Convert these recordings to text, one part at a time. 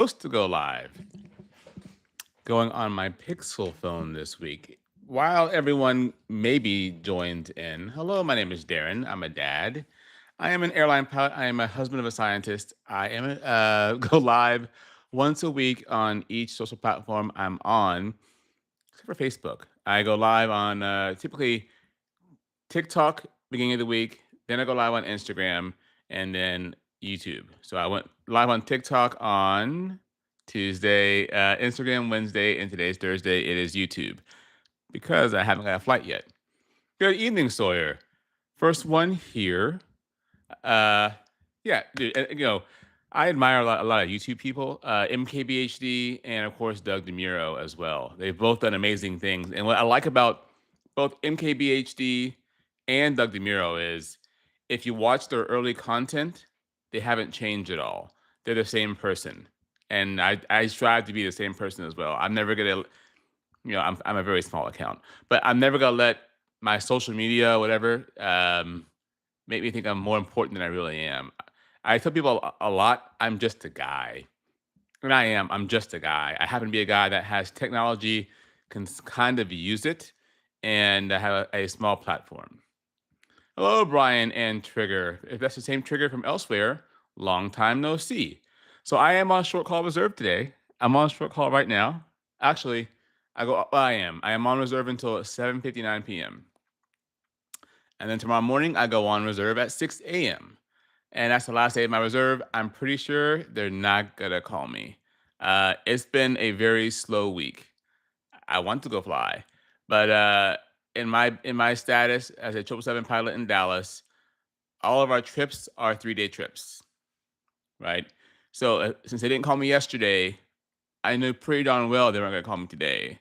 Supposed to go live, going on my Pixel phone this week. While everyone maybe joined in, hello, my name is Darren. I'm a dad. I am an airline pilot. I am a husband of a scientist. I am go live once a week on each social platform I'm on, except for Facebook. I go live on typically TikTok beginning of the week, then I go live on Instagram, and then YouTube. So I went live on TikTok on Tuesday, Instagram Wednesday, and today's Thursday. It is YouTube because I haven't got a flight yet. Good evening, Sawyer. First one here. Uh, yeah, dude, I admire a lot of YouTube people, MKBHD, and of course Doug DeMuro as well. They've both done amazing things. And what I like about both MKBHD and Doug DeMuro is if you watch their early content, they haven't changed at all. They're the same person. And I strive to be the same person as well. I'm never gonna, I'm a very small account, but I'm never gonna let my social media, whatever, make me think I'm more important than I really am. I tell people a lot, I'm just a guy. And I am. I'm just a guy. I happen to be a guy that has technology, can kind of use it, and I have a small platform. Hello, Brian and Trigger. If that's the same Trigger from elsewhere, long time no see. So I am on short call reserve today. I'm on short call right now. Actually, I am. I am on reserve until 7:59 p.m. And then tomorrow morning, I go on reserve at 6 a.m. And that's the last day of my reserve. I'm pretty sure they're not going to call me. It's been a very slow week. I want to go fly, but in my status as a 777 pilot in Dallas, all of our trips are 3-day trips, right? So since they didn't call me yesterday, I knew pretty darn well they weren't going to call me today,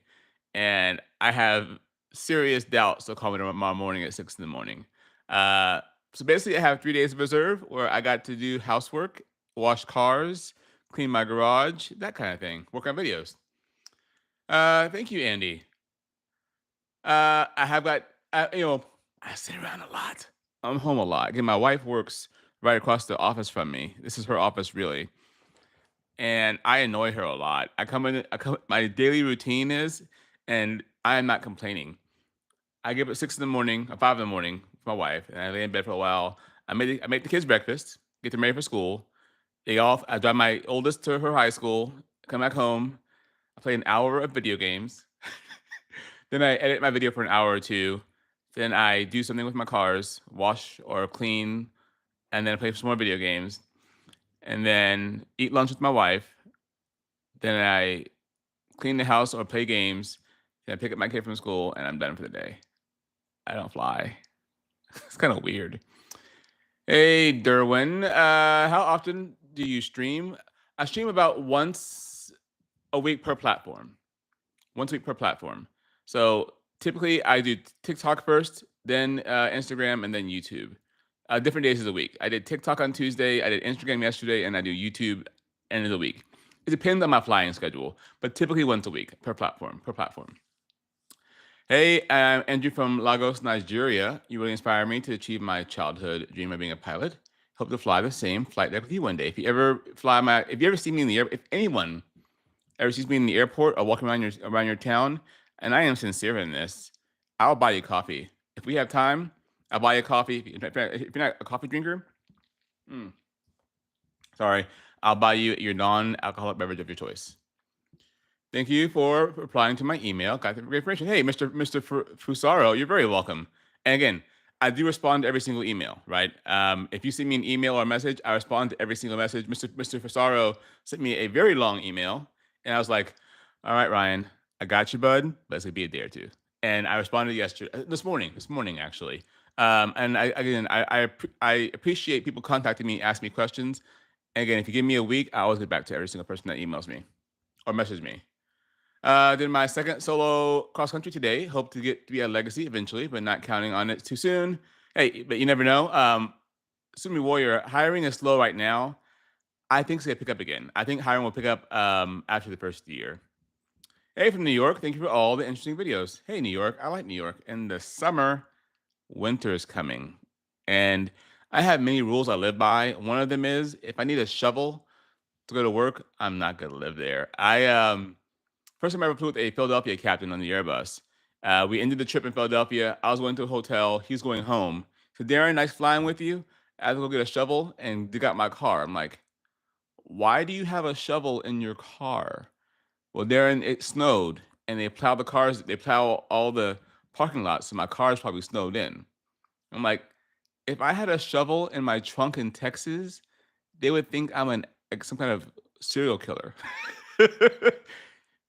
and I have serious doubts they'll call me tomorrow morning at 6 in the morning. So basically, I have 3 days of reserve where I got to do housework, wash cars, clean my garage, that kind of thing, work on videos. Thank you, Andy. I have got, I sit around a lot. I'm home a lot. Again, my wife works right across the office from me. This is her office, really, and I annoy her a lot. My daily routine is, and I am not complaining. I get up at 6 in the morning, or 5 in the morning with my wife, and I lay in bed for a while. I make the kids breakfast, get them ready for school. I drive my oldest to her high school, come back home. I play an hour of video games. Then I edit my video for an hour or two. Then I do something with my cars, wash or clean, and then play some more video games. And then eat lunch with my wife. Then I clean the house or play games. Then I pick up my kid from school, and I'm done for the day. I don't fly. It's kind of weird. Hey, Derwin, how often do you stream? I stream about once a week per platform. Once a week per platform. So typically I do TikTok first, then Instagram, and then YouTube. Different days of the week. I did TikTok on Tuesday, I did Instagram yesterday, and I do YouTube end of the week. It depends on my flying schedule, but typically once a week per platform. Hey, I'm Andrew from Lagos, Nigeria. You really inspire me to achieve my childhood dream of being a pilot. Hope to fly the same flight deck with you one day. If you ever see me in the air, if anyone ever sees me in the airport or walking around your town, and I am sincere in this, I'll buy you coffee. If we have time, I'll buy you coffee. If you're not a coffee drinker, sorry, I'll buy you your non-alcoholic beverage of your choice. Thank you for replying to my email. Got the great information. Hey, Mr. Fusaro, you're very welcome. And again, I do respond to every single email, right? If you send me an email or a message, I respond to every single message. Mr. Fusaro sent me a very long email, and I was like, "All right, Ryan, I got you, bud. But it's gonna be a day or two." And I responded yesterday, this morning actually. And I appreciate people contacting me, asking me questions. And again, if you give me a week, I always get back to every single person that emails me or messages me. Did my second solo cross country today. Hope to get to be a legacy eventually, but not counting on it too soon. Hey, but you never know. Sumi Warrior, hiring is slow right now. I think it's gonna pick up again. I think hiring will pick up after the first year. Hey, from New York. Thank you for all the interesting videos. Hey, New York. I like New York. In the summer, winter is coming, and I have many rules I live by. One of them is if I need a shovel to go to work, I'm not gonna live there. First time I ever flew with a Philadelphia captain on the Airbus. We ended the trip in Philadelphia. I was going to a hotel. He's going home. So Darren, nice flying with you. I had to go get a shovel and dig out my car. I'm like, why do you have a shovel in your car? Well, Darren, it snowed and they plow the cars. They plow all the parking lots, so my car's probably snowed in. I'm like, if I had a shovel in my trunk in Texas, they would think I'm like some kind of serial killer.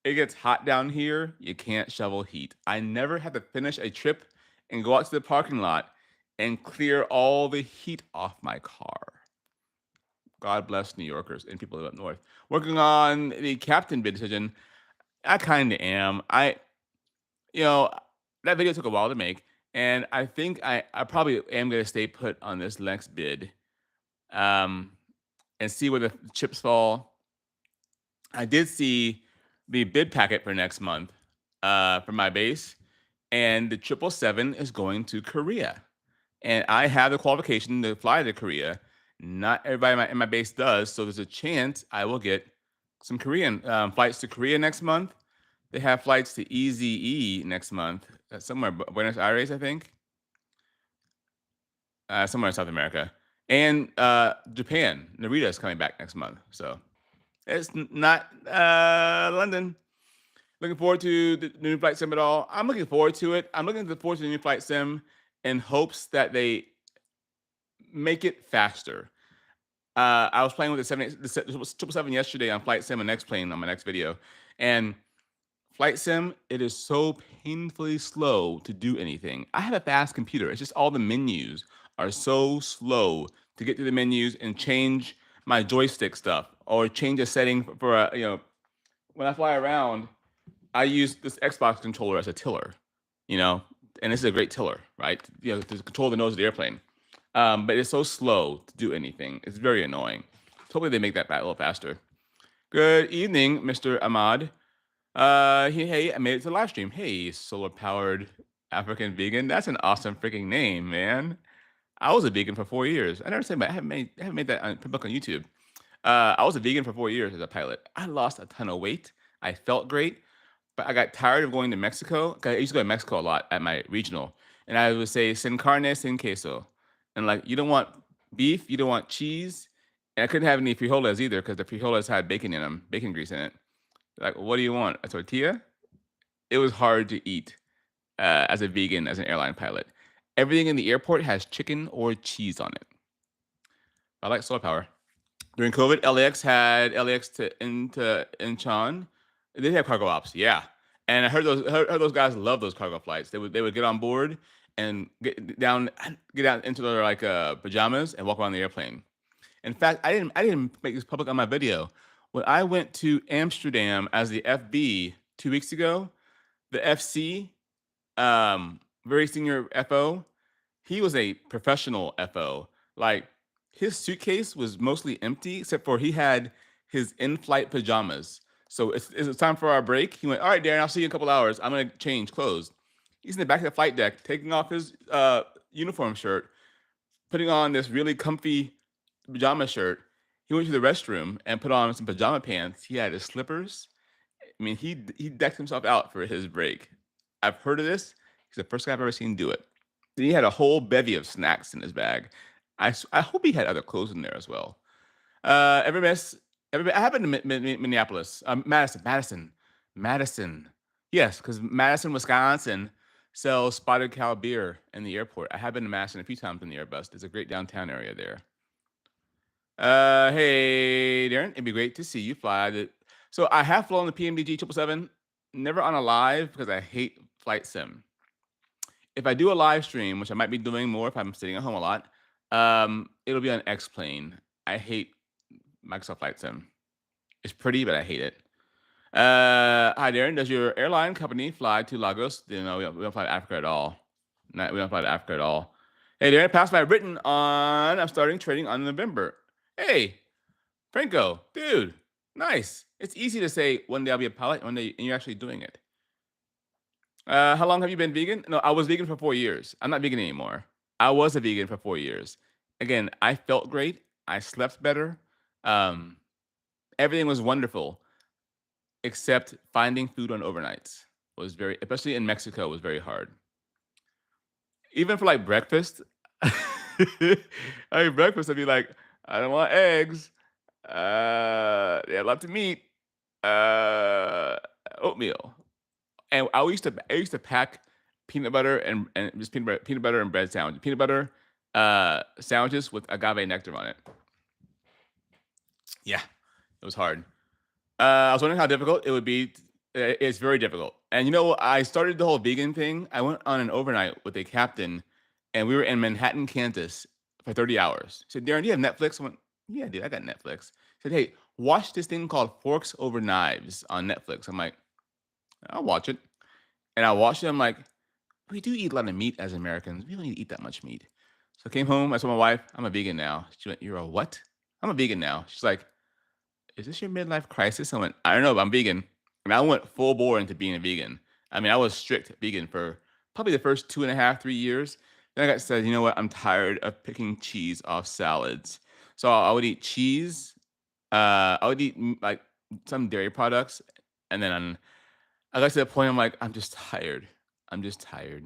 It gets hot down here. You can't shovel heat. I never had to finish a trip and go out to the parking lot and clear all the heat off my car. God bless New Yorkers and people up north. Working on the captain bid decision, I kind of am. You know, that video took a while to make, and I think I probably am going to stay put on this next bid, um, and see where the chips fall. I did see the bid packet for next month, for my base, and the 777 is going to Korea, and I have the qualification to fly to Korea. Not everybody in my base does, so there's a chance I will get some Korean flights to Korea next month. They have flights to EZE next month, somewhere Buenos Aires, I think, somewhere in South America, and Japan. Narita is coming back next month, so it's not London. Looking forward to the new flight sim at all. I'm looking forward to it. I'm looking forward to the new flight sim in hopes that they make it faster. I was playing with the 777 yesterday on Flight Sim and X Plane on my next video, and Flight Sim, it is so painfully slow to do anything. I have a fast computer. It's just all the menus are so slow to get to the menus and change my joystick stuff or change a setting for when I fly around, I use this Xbox controller as a tiller, you know, and this is a great tiller, right? To control the nose of the airplane. But it's so slow to do anything. It's very annoying. Hopefully they make that a little faster. Good evening, Mr. Ahmad. Hey, I made it to the live stream. Hey, solar powered African vegan. That's an awesome freaking name, man. I was a vegan for 4 years. I never said, but I haven't made that book on YouTube. I was a vegan for 4 years as a pilot. I lost a ton of weight. I felt great, but I got tired of going to Mexico. 'Cause I used to go to Mexico a lot at my regional, and I would say sin carne, sin queso, and like you don't want beef, you don't want cheese, and I couldn't have any frijoles either because the frijoles had bacon in them, bacon grease in it. Like, what do you want? A tortilla? It was hard to eat as a vegan, as an airline pilot. Everything in the airport has chicken or cheese on it. I like solar power. During COVID, LAX had LAX to into Incheon. They have cargo ops, yeah. And I heard those guys love those cargo flights. They would get on board and get out into their like pajamas and walk around the airplane. In fact, I didn't make this public on my video. When I went to Amsterdam as the FB 2 weeks ago, the FC, very senior FO, he was a professional FO. Like his suitcase was mostly empty, except for he had his in-flight pajamas. So it's time for our break. He went, all right, Darren, I'll see you in a couple hours. I'm gonna change clothes. He's in the back of the flight deck, taking off his uniform shirt, putting on this really comfy pajama shirt. He went to the restroom and put on some pajama pants. He had his slippers. I mean, he decked himself out for his break. I've heard of this. He's the first guy I've ever seen do it. Then he had a whole bevy of snacks in his bag. I hope he had other clothes in there as well. Every miss, everybody. I happened to Minneapolis, Madison. Yes, because Madison, Wisconsin sells spotted cow beer in the airport. I have been to Madison a few times in the Airbus. There's a great downtown area there. Hey, Darren, it'd be great to see you fly. So I have flown the PMDG 777, never on a live because I hate flight sim. If I do a live stream, which I might be doing more if I'm sitting at home a lot, it'll be on X Plane. I hate Microsoft Flight Sim. It's pretty, but I hate it. Hi, Darren. Does your airline company fly to Lagos? No, we don't fly to Africa at all. We don't fly to Africa at all. Hey, Darren, passed my written on. I'm starting trading on November. Hey, Franco, dude, nice. It's easy to say one day I'll be a pilot, one day, and you're actually doing it. How long have you been vegan? No, I was vegan for 4 years. I'm not vegan anymore. I was a vegan for 4 years. Again, I felt great. I slept better. And everything was wonderful except finding food on overnights was very, especially in Mexico, was very hard. Even for like breakfast, I mean breakfast, I'd be like, I don't want eggs. Yeah, love to meat. Uh, Oatmeal. And I used to pack peanut butter and just peanut butter and bread sandwich. Peanut butter sandwiches with agave nectar on it. Yeah, it was hard. I was wondering how difficult it would be. It's very difficult. And I started the whole vegan thing. I went on an overnight with a captain, and we were in Manhattan, Kansas for 30 hours. He said, Darren, do you have Netflix? I went, yeah, dude, I got Netflix. He said, hey, watch this thing called Forks Over Knives on Netflix. I'm like, I'll watch it. And I watched it. I'm like, we do eat a lot of meat as Americans. We don't need to eat that much meat. So I came home. I told my wife, I'm a vegan now. She went, you're a what? I'm a vegan now. She's like, is this your midlife crisis? I went, I don't know, but I'm vegan. And I went full bore into being a vegan. I mean, I was strict vegan for probably the first 2.5, 3 years. Then I got said, you know what? I'm tired of picking cheese off salads. So I would eat cheese. I would eat like some dairy products. And then I got to the point I'm like, I'm just tired. I'm just tired.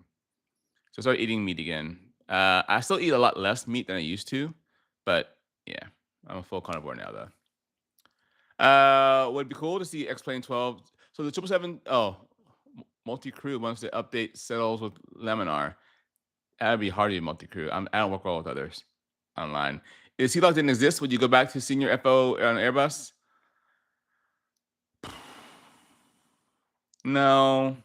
So I started eating meat again. I still eat a lot less meat than I used to. But yeah, I'm a full carnivore now, though. Would be cool to see X-Plane 12. So the 777, multi-crew once the update settles with Laminar. That'd be hard to be multi-crew. I don't work well with others online. If C-Log didn't exist, would you go back to senior FO on Airbus? No.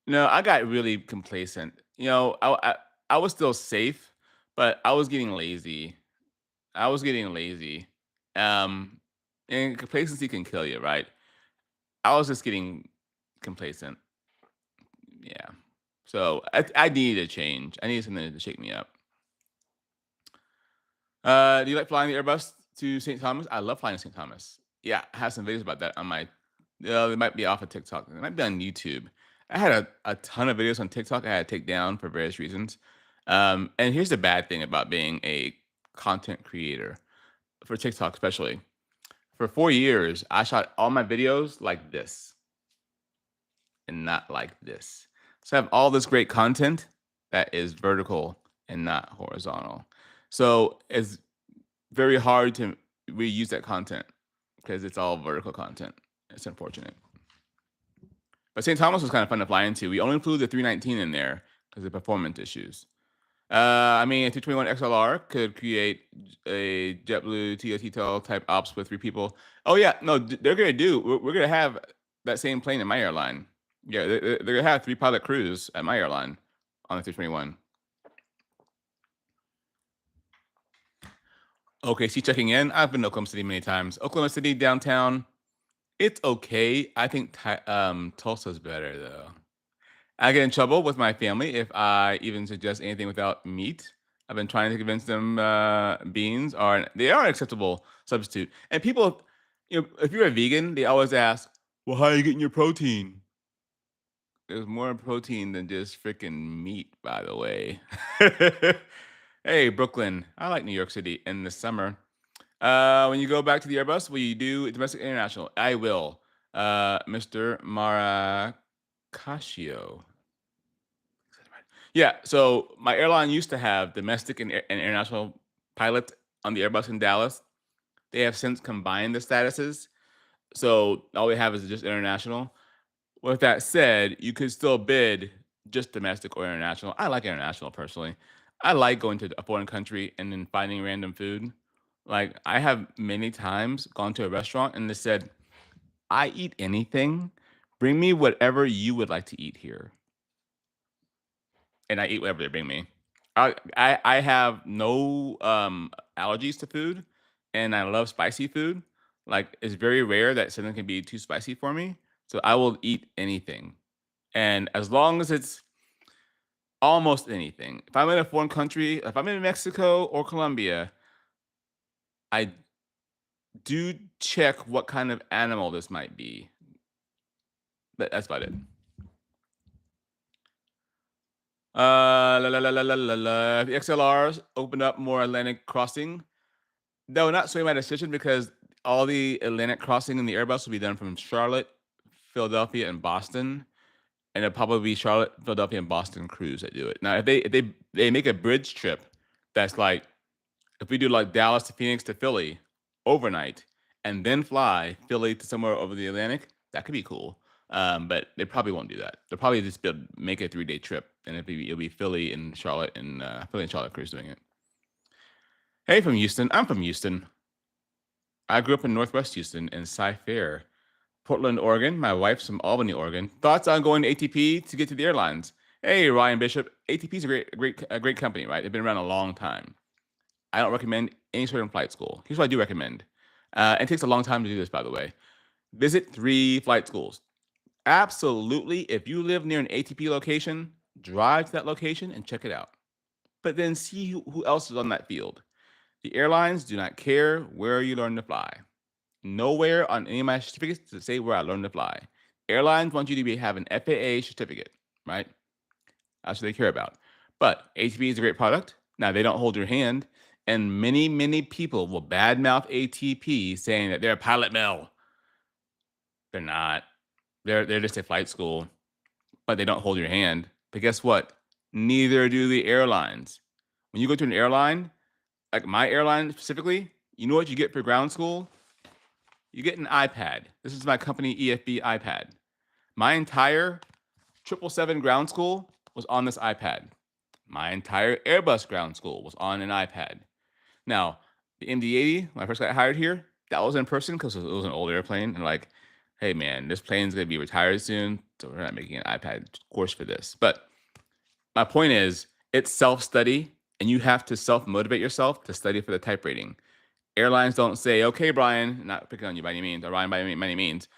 No, I got really complacent. I was still safe, but I was getting lazy. I was getting lazy. Um, and complacency can kill you, right? I was just getting complacent. Yeah. So I needed a change. I needed something to shake me up. Do you like flying the Airbus to St. Thomas? I love flying to St. Thomas. Yeah, I have some videos about that on my. They might be off of TikTok. They might be on YouTube. I had a ton of videos on TikTok I had to take down for various reasons. And here's the bad thing about being a content creator for TikTok, especially. For 4 years, I shot all my videos like this and not like this. So I have all this great content that is vertical and not horizontal. So it's very hard to reuse that content because it's all vertical content. It's unfortunate. But St. Thomas was kind of fun to fly into. We only flew the 319 in there because of performance issues. I mean, a 221 XLR could create a JetBlue TOTL type ops with 3 people. Oh yeah, no, they're gonna do. We're gonna have that same plane in my airline. Yeah, they're gonna have 3 pilot crews at my airline on the 321. OKC checking in. I've been to Oklahoma City many times. Oklahoma City downtown, it's okay. I think Tulsa's better though. I get in trouble with my family if I even suggest anything without meat. I've been trying to convince them they are an acceptable substitute. And people, if you're a vegan, they always ask, "Well, how are you getting your protein?" There's more protein than just freaking meat, by the way. Hey, Brooklyn. I like New York City in the summer. When you go back to the Airbus, will you do domestic international? I will. Mr. Maracasio. Yeah, so my airline used to have domestic and international pilot on the Airbus in Dallas. They have since combined the statuses, so all we have is just international. With that said, you could still bid just domestic or international. I like international personally. I like going to a foreign country and then finding random food. Like I have many times gone to a restaurant and they said, "I eat anything. Bring me whatever you would like to eat here." And I eat whatever they bring me. I have no allergies to food, and I love spicy food. Like it's very rare that something can be too spicy for me, so I will eat anything, and as long as it's almost anything. If I'm in a foreign country, if I'm in Mexico or Colombia, I do check what kind of animal this might be. But that's about it. La la la la la la la. The XLRs opened up more Atlantic crossing. No, not sway my decision because all the Atlantic crossing in the Airbus will be done from Charlotte, Philadelphia, and Boston, and it'll probably be Charlotte, Philadelphia, and Boston crews that do it. Now, if they make a bridge trip, that's like if we do like Dallas to Phoenix to Philly overnight, and then fly Philly to somewhere over the Atlantic, that could be cool. But they probably won't do that. They'll probably just make a 3-day trip, and it'll be Philly and Charlotte and Philly and Charlotte crews doing it. Hey, from Houston. I'm from Houston. I grew up in Northwest Houston in Cy-Fair, Portland, Oregon. My wife's from Albany, Oregon. Thoughts on going to ATP to get to the airlines? Hey, Ryan Bishop. ATP is a great company, right? They've been around a long time. I don't recommend any sort of flight school. Here's what I do recommend. It takes a long time to do this, by the way. Visit 3 flight schools. Absolutely, if you live near an ATP location, drive to that location and check it out. But then see who else is on that field. The airlines do not care where you learn to fly. Nowhere on any of my certificates to say where I learned to fly. Airlines want you to have an FAA certificate, right? That's what they care about. But ATP is a great product. Now, they don't hold your hand. And many, many people will badmouth ATP saying that they're a pilot mill. They're not. They're just a flight school, but they don't hold your hand. But guess what? Neither do the airlines. When you go to an airline, like my airline specifically, you know what you get for ground school? You get an iPad. This is my company EFB iPad. My entire 777 ground school was on this iPad. My entire Airbus ground school was on an iPad. Now, the MD-80, when I first got hired here, that was in person because it was an old airplane. And like, hey, man, this plane's going to be retired soon, so we're not making an iPad course for this. But my point is, it's self-study, and you have to self-motivate yourself to study for the type rating. Airlines don't say, okay, Brian, not picking on you by any means, or Ryan by any means,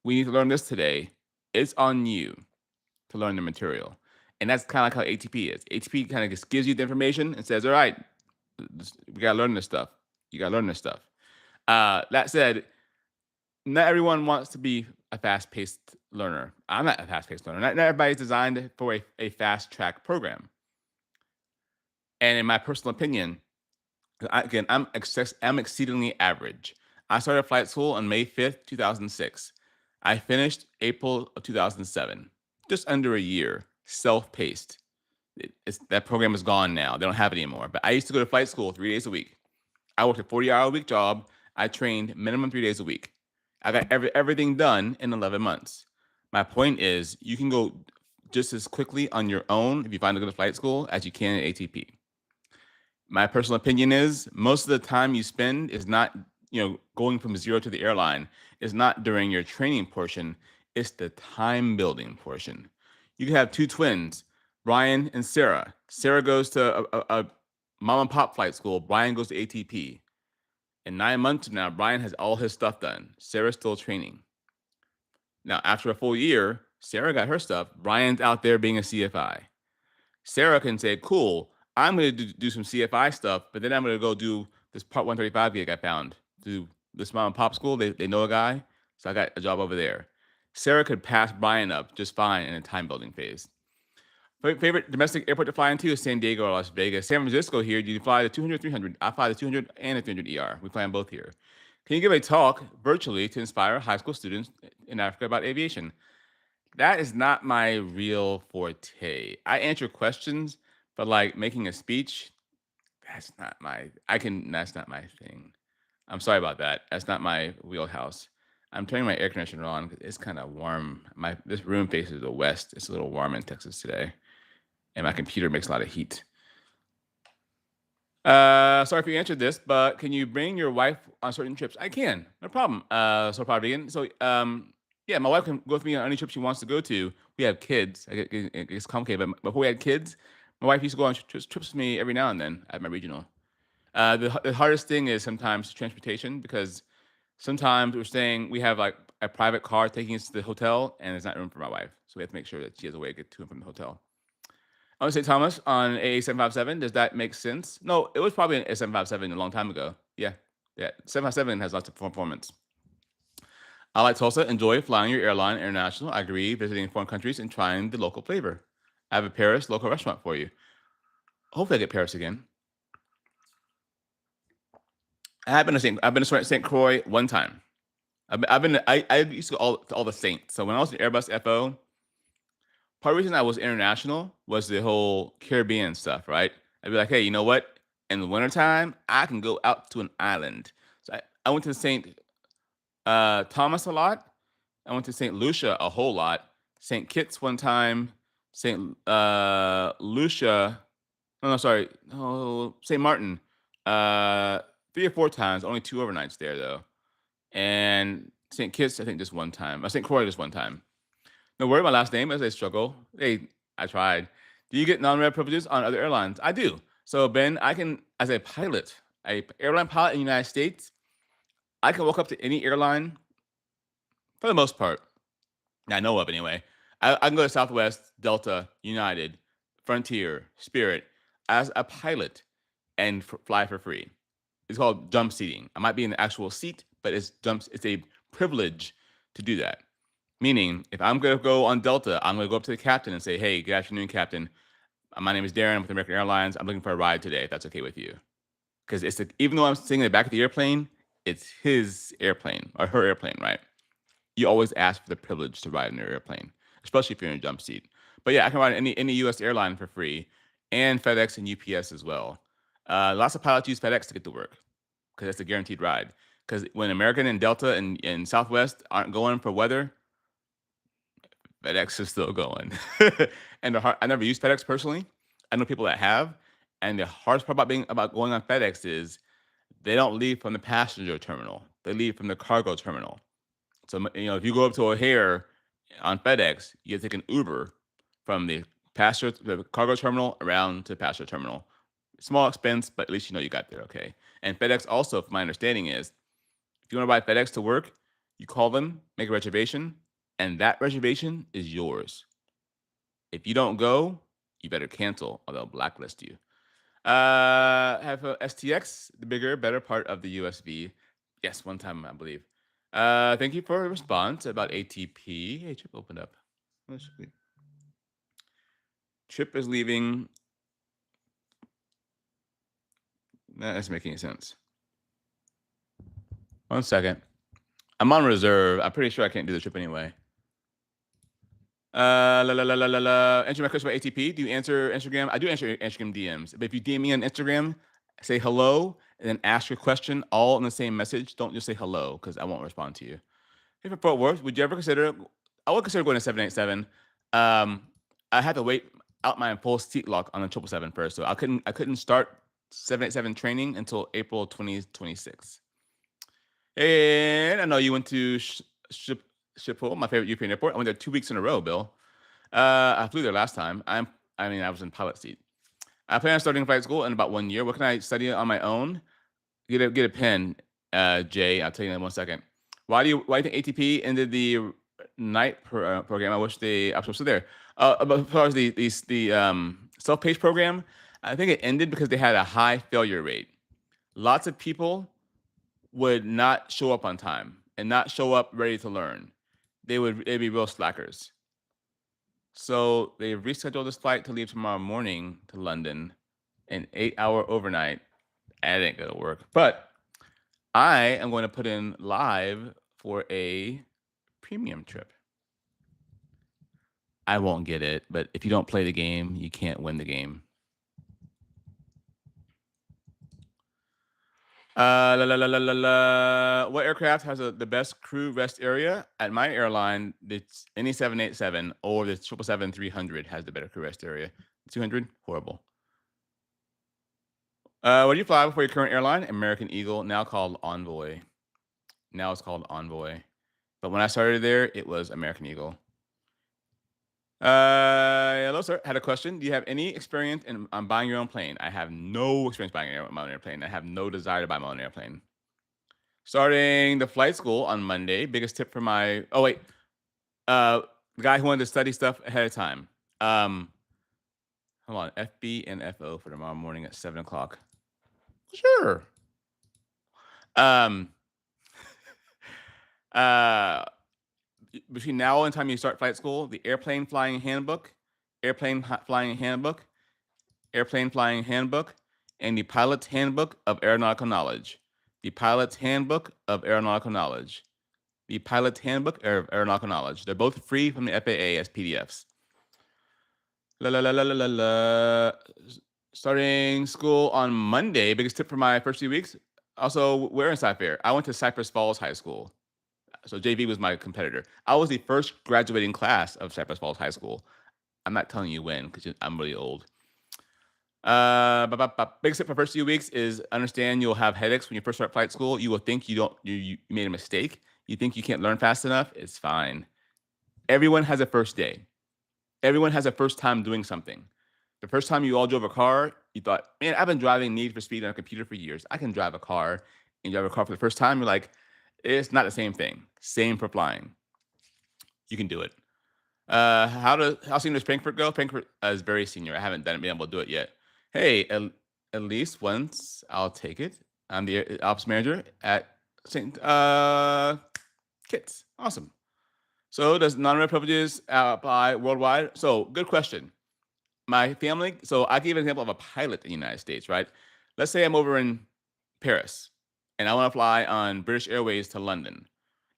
we need to learn this today. It's on you to learn the material. And that's kind of like how ATP is. ATP kind of just gives you the information and says, all right, we got to learn this stuff. You got to learn this stuff. That said, not everyone wants to be a fast-paced learner. I'm not a fast-paced learner. Not everybody's designed for a fast-track program. And in my personal opinion, I'm exceedingly average. I started flight school on May 5th, 2006. I finished April of 2007. Just under a year, self-paced. That program is gone now. They don't have it anymore. But I used to go to flight school 3 days a week. I worked a 40-hour-a-week job. I trained minimum 3 days a week. I got everything done in 11 months. My point is, you can go just as quickly on your own if you find a good flight school as you can at ATP. My personal opinion is most of the time you spend is not, going from zero to the airline is not during your training portion. It's the time building portion. You can have 2 twins, Brian and Sarah. Sarah goes to a mom and pop flight school. Brian goes to ATP. In 9 months from now, Brian has all his stuff done. Sarah's still training. Now, after a full year, Sarah got her stuff. Brian's out there being a CFI. Sarah can say, cool, I'm going to do some CFI stuff, but then I'm going to go do this Part 135 gig I found. Do this mom and pop school. They know a guy, so I got a job over there. Sarah could pass Brian up just fine in a time building phase. Favorite domestic airport to fly into is San Diego or Las Vegas. San Francisco here, do you fly the 200, 300? I fly the 200 and the 300 ER. We fly them both here. Can you give a talk virtually to inspire high school students in Africa about aviation? That is not my real forte. I answer questions, but like making a speech, that's not my thing. I'm sorry about that. That's not my wheelhouse. I'm turning my air conditioner on because it's kind of warm. This room faces the west. It's a little warm in Texas today. And my computer makes a lot of heat. Sorry if you answered this, but can you bring your wife on certain trips? I can, no problem. So probably again. So yeah, my wife can go with me on any trip she wants to go to. We have kids. It's complicated, but before we had kids, my wife used to go on trips with me every now and then at my regional. The hardest thing is sometimes transportation because sometimes we have like a private car taking us to the hotel and there's not room for my wife. So we have to make sure that she has a way to get to and from the hotel. I want to say Thomas on A757. Does that make sense? No, it was probably an A757 a long time ago. Yeah. 757 has lots of performance. I like Tulsa. Enjoy flying your airline international. I agree. Visiting foreign countries and trying the local flavor. I have a Paris local restaurant for you. Hopefully I get Paris again. I've been to St. Croix one time. I used to go to all the Saints. So when I was in Airbus FO, part of the reason I was international was the whole Caribbean stuff, right? I'd be like, hey, you know what? In the wintertime, I can go out to an island. So I went to St. Thomas a lot. I went to St. Lucia a whole lot. St. Kitts one time. St. Lucia. No, no, sorry. Oh, St. Martin. Uh, 3 or 4 times. Only 2 overnights there though. And St. Kitts, I think just one time. St. Croix just one time. No worry, my last name is a struggle. Hey, I tried. Do you get non-red privileges on other airlines? I do. So Ben, I can, as a pilot, a airline pilot in the United States, I can walk up to any airline for the most part. I know of anyway. I can go to Southwest, Delta, United, Frontier, Spirit as a pilot and fly for free. It's called jump seating. I might be in the actual seat, but it's a privilege to do that. Meaning, if I'm going to go on Delta, I'm going to go up to the captain and say, "Hey, good afternoon, Captain. My name is Darren. I'm with American Airlines. I'm looking for a ride today. If that's okay with you." Because even though I'm sitting in the back of the airplane, it's his airplane or her airplane, right? You always ask for the privilege to ride in their airplane, especially if you're in a jump seat. But yeah, I can ride any U.S. airline for free, and FedEx and UPS as well. Lots of pilots use FedEx to get to work because that's a guaranteed ride. Because when American and Delta and Southwest aren't going for weather, FedEx is still going. And I never used FedEx personally. I know people that have, and the hardest part about going on FedEx is they don't leave from the passenger terminal. They leave from the cargo terminal. So if you go up to O'Hare on FedEx, you take an Uber from the cargo terminal around to the passenger terminal. Small expense, but at least you know you got there, okay? And FedEx also, from my understanding, is if you want to ride FedEx to work, you call them, make a reservation, and that reservation is yours. If you don't go, you better cancel or they'll blacklist you. Have a STX, the bigger, better part of the USB. Yes, one time, I believe. Thank you for a response about ATP. Hey, Chip opened up. Chip is leaving. That doesn't make any sense. 1 second. I'm on reserve. I'm pretty sure I can't do the trip anyway. Answer my question about ATP. Do you answer Instagram? I do answer Instagram DMs. But if you DM me on Instagram, say hello and then ask your question all in the same message. Don't just say hello because I won't respond to you. If it works, would you ever consider? I would consider going to 787. I had to wait out my full seat lock on the 777 first, so I couldn't start 787 training until April 2026. And I know you went to Schiphol, my favorite European airport. I went there 2 weeks in a row, Bill. I flew there last time. I was in pilot seat. I plan on starting flight school in about 1 year. What can I study on my own? Get a pen, Jay. I'll tell you in 1 second. Why do you think ATP ended the night program? I wish I was still there. As far as the self-paced program, I think it ended because they had a high failure rate. Lots of people would not show up on time and not show up ready to learn. They'd be real slackers. So they rescheduled this flight to leave tomorrow morning to London, an 8-hour overnight. That ain't gonna work. But I am going to put in live for a premium trip. I won't get it, but if you don't play the game, you can't win the game. What aircraft has the best crew rest area? At my airline, it's any 787 or the 777-300 has the better crew rest area. 200, horrible. What do you fly before your current airline? American Eagle, now called Envoy. Now it's called Envoy. But when I started there, it was American Eagle. Hello, sir. Had a question. Do you have any experience on buying your own plane? I have no experience buying my own airplane. I have no desire to buy my own airplane. Starting the flight school on Monday. Biggest tip for my the guy who wanted to study stuff ahead of time. Hold on, FB and FO for tomorrow morning at 7:00. Sure. Between now and time you start flight school, the airplane flying handbook, and the pilot's handbook of aeronautical knowledge. The Pilot's Handbook of Aeronautical Knowledge. The Pilot's Handbook of Aeronautical Knowledge. They're both free from the FAA as PDFs. La la la la la la la. Starting school on Monday. Biggest tip for my first few weeks. Also, where in Cypher? I went to Cypress Falls High School. So JV was my competitor. I was the first graduating class of Cypress Falls High School. I'm not telling you when because I'm really old. Biggest tip for first few weeks is understand you'll have headaches when you first start flight school. You will think you made a mistake. You think you can't learn fast enough. It's fine. Everyone has a first day. Everyone has a first time doing something. The first time you all drove a car, you thought, man, I've been driving Need for Speed on a computer for years. I can drive a car. And you drive a car for the first time, you're like, it's not the same thing. Same for flying. You can do it. How senior does Frankfurt go? Frankfurt is very senior. I haven't been able to do it yet. Hey, at least once I'll take it. I'm the ops manager at St. Kitts. Awesome. So does non-red privileges apply worldwide? So good question. My family. So I give an example of a pilot in the United States, right? Let's say I'm over in Paris and I want to fly on British Airways to London.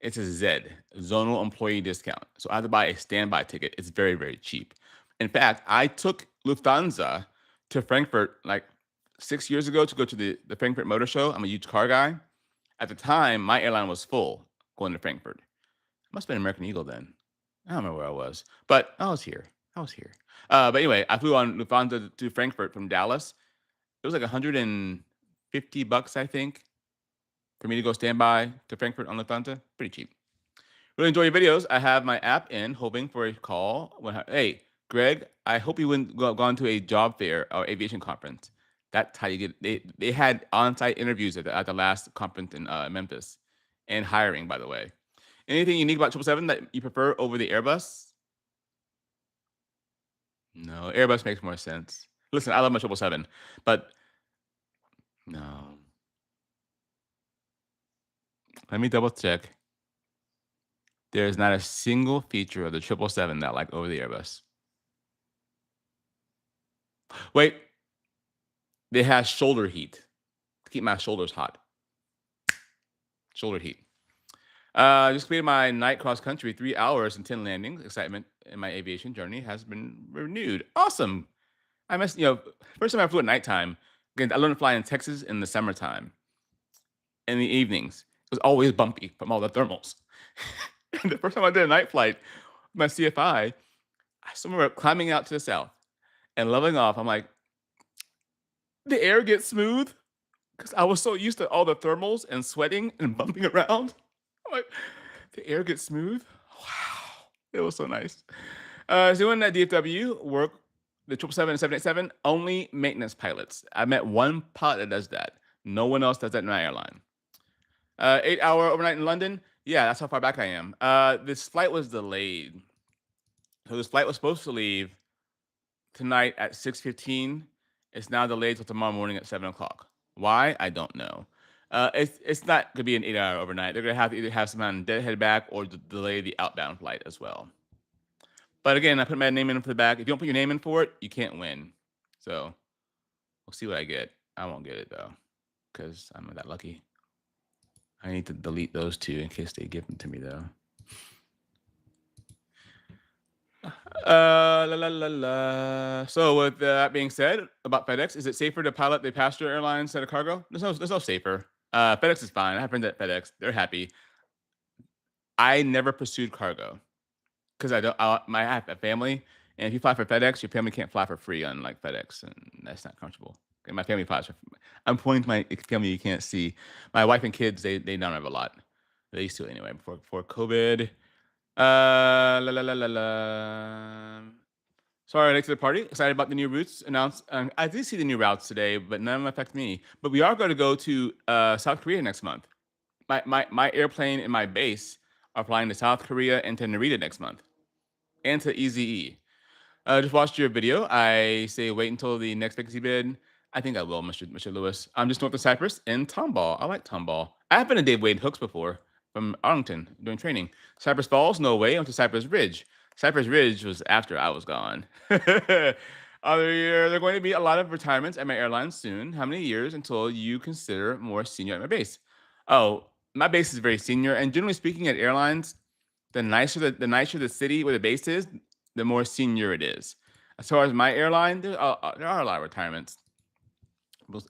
It's a Z, zonal employee discount. So I have to buy a standby ticket. It's very, very cheap. In fact, I took Lufthansa to Frankfurt like 6 years ago to go to the Frankfurt Motor Show. I'm a huge car guy. At the time, my airline was full going to Frankfurt. Must have been American Eagle then. I don't remember where I was, but I was here. I was here. But anyway, I flew on Lufthansa to Frankfurt from Dallas. It was like $150, I think, for me to go standby to Frankfurt on Lufthansa. Pretty cheap. Really enjoy your videos. I have my app in, hoping for a call. Hey, Greg, I hope you wouldn't gone to a job fair or aviation conference. That's how you get. They had on-site interviews at the last conference in Memphis, and hiring, by the way. Anything unique about 777 that you prefer over the Airbus? No, Airbus makes more sense. Listen, I love my 777, but no. Let me double check. There is not a single feature of the 777 that I like over the Airbus. Wait, they have shoulder heat to keep my shoulders hot. Shoulder heat. Just completed my night cross country, 3 hours and 10 landings. Excitement in my aviation journey has been renewed. Awesome. I missed, first time I flew at nighttime. Again, I learned to fly in Texas in the summertime. In the evenings, it was always bumpy from all the thermals. And the first time I did a night flight, my CFI, I remember climbing out to the south and leveling off. I'm like, the air gets smooth because I was so used to all the thermals and sweating and bumping around. I'm like, the air gets smooth. Wow, it was so nice. Doing that DFW work, the 777 and 787, only maintenance pilots. I met one pilot that does that. No one else does that in my airline. 8-hour overnight in London. Yeah, that's how far back I am. This flight was delayed. So this flight was supposed to leave tonight at 6:15. It's now delayed till tomorrow morning at 7 o'clock. Why? I don't know. It's not gonna be an 8-hour overnight. They're gonna have to either have someone deadhead back or delay the outbound flight as well. But again, I put my name in for the back. If you don't put your name in for it, you can't win. So we'll see what I get. I won't get it though, because I'm not that lucky. I need to delete those two in case they give them to me though. La la la la. So with that being said, about FedEx, is it safer to pilot the passenger airline instead of cargo? There's no safer. FedEx is fine. I have friends at FedEx. They're happy. I never pursued cargo because I have a family, and if you fly for FedEx, your family can't fly for free on like FedEx, and that's not comfortable. Okay, my family flies. I'm pointing to my family. You can't see. My wife and kids. They don't have a lot. They used to anyway before COVID. La la la la la. Sorry, late to the party. Excited about the new routes announced. I did see the new routes today, but none of them affect me. But we are going to go to South Korea next month. My airplane and my base are flying to South Korea and to Narita next month, and to EZE. Just watched your video. I say wait until the next vacancy bid. I think I will, Mr. Lewis. I'm just north of Cyprus in Tomball. I like Tomball. I've been to Dave Wade Hooks before from Arlington doing training. Cypress Falls, no way. I went to Cypress Ridge. Cypress Ridge was after I was gone. Other year, there are going to be a lot of retirements at my airline soon. How many years until you consider more senior at my base? Oh, my base is very senior, and generally speaking, at airlines, the nicer the city where the base is, the more senior it is. As far as my airline, there are a lot of retirements,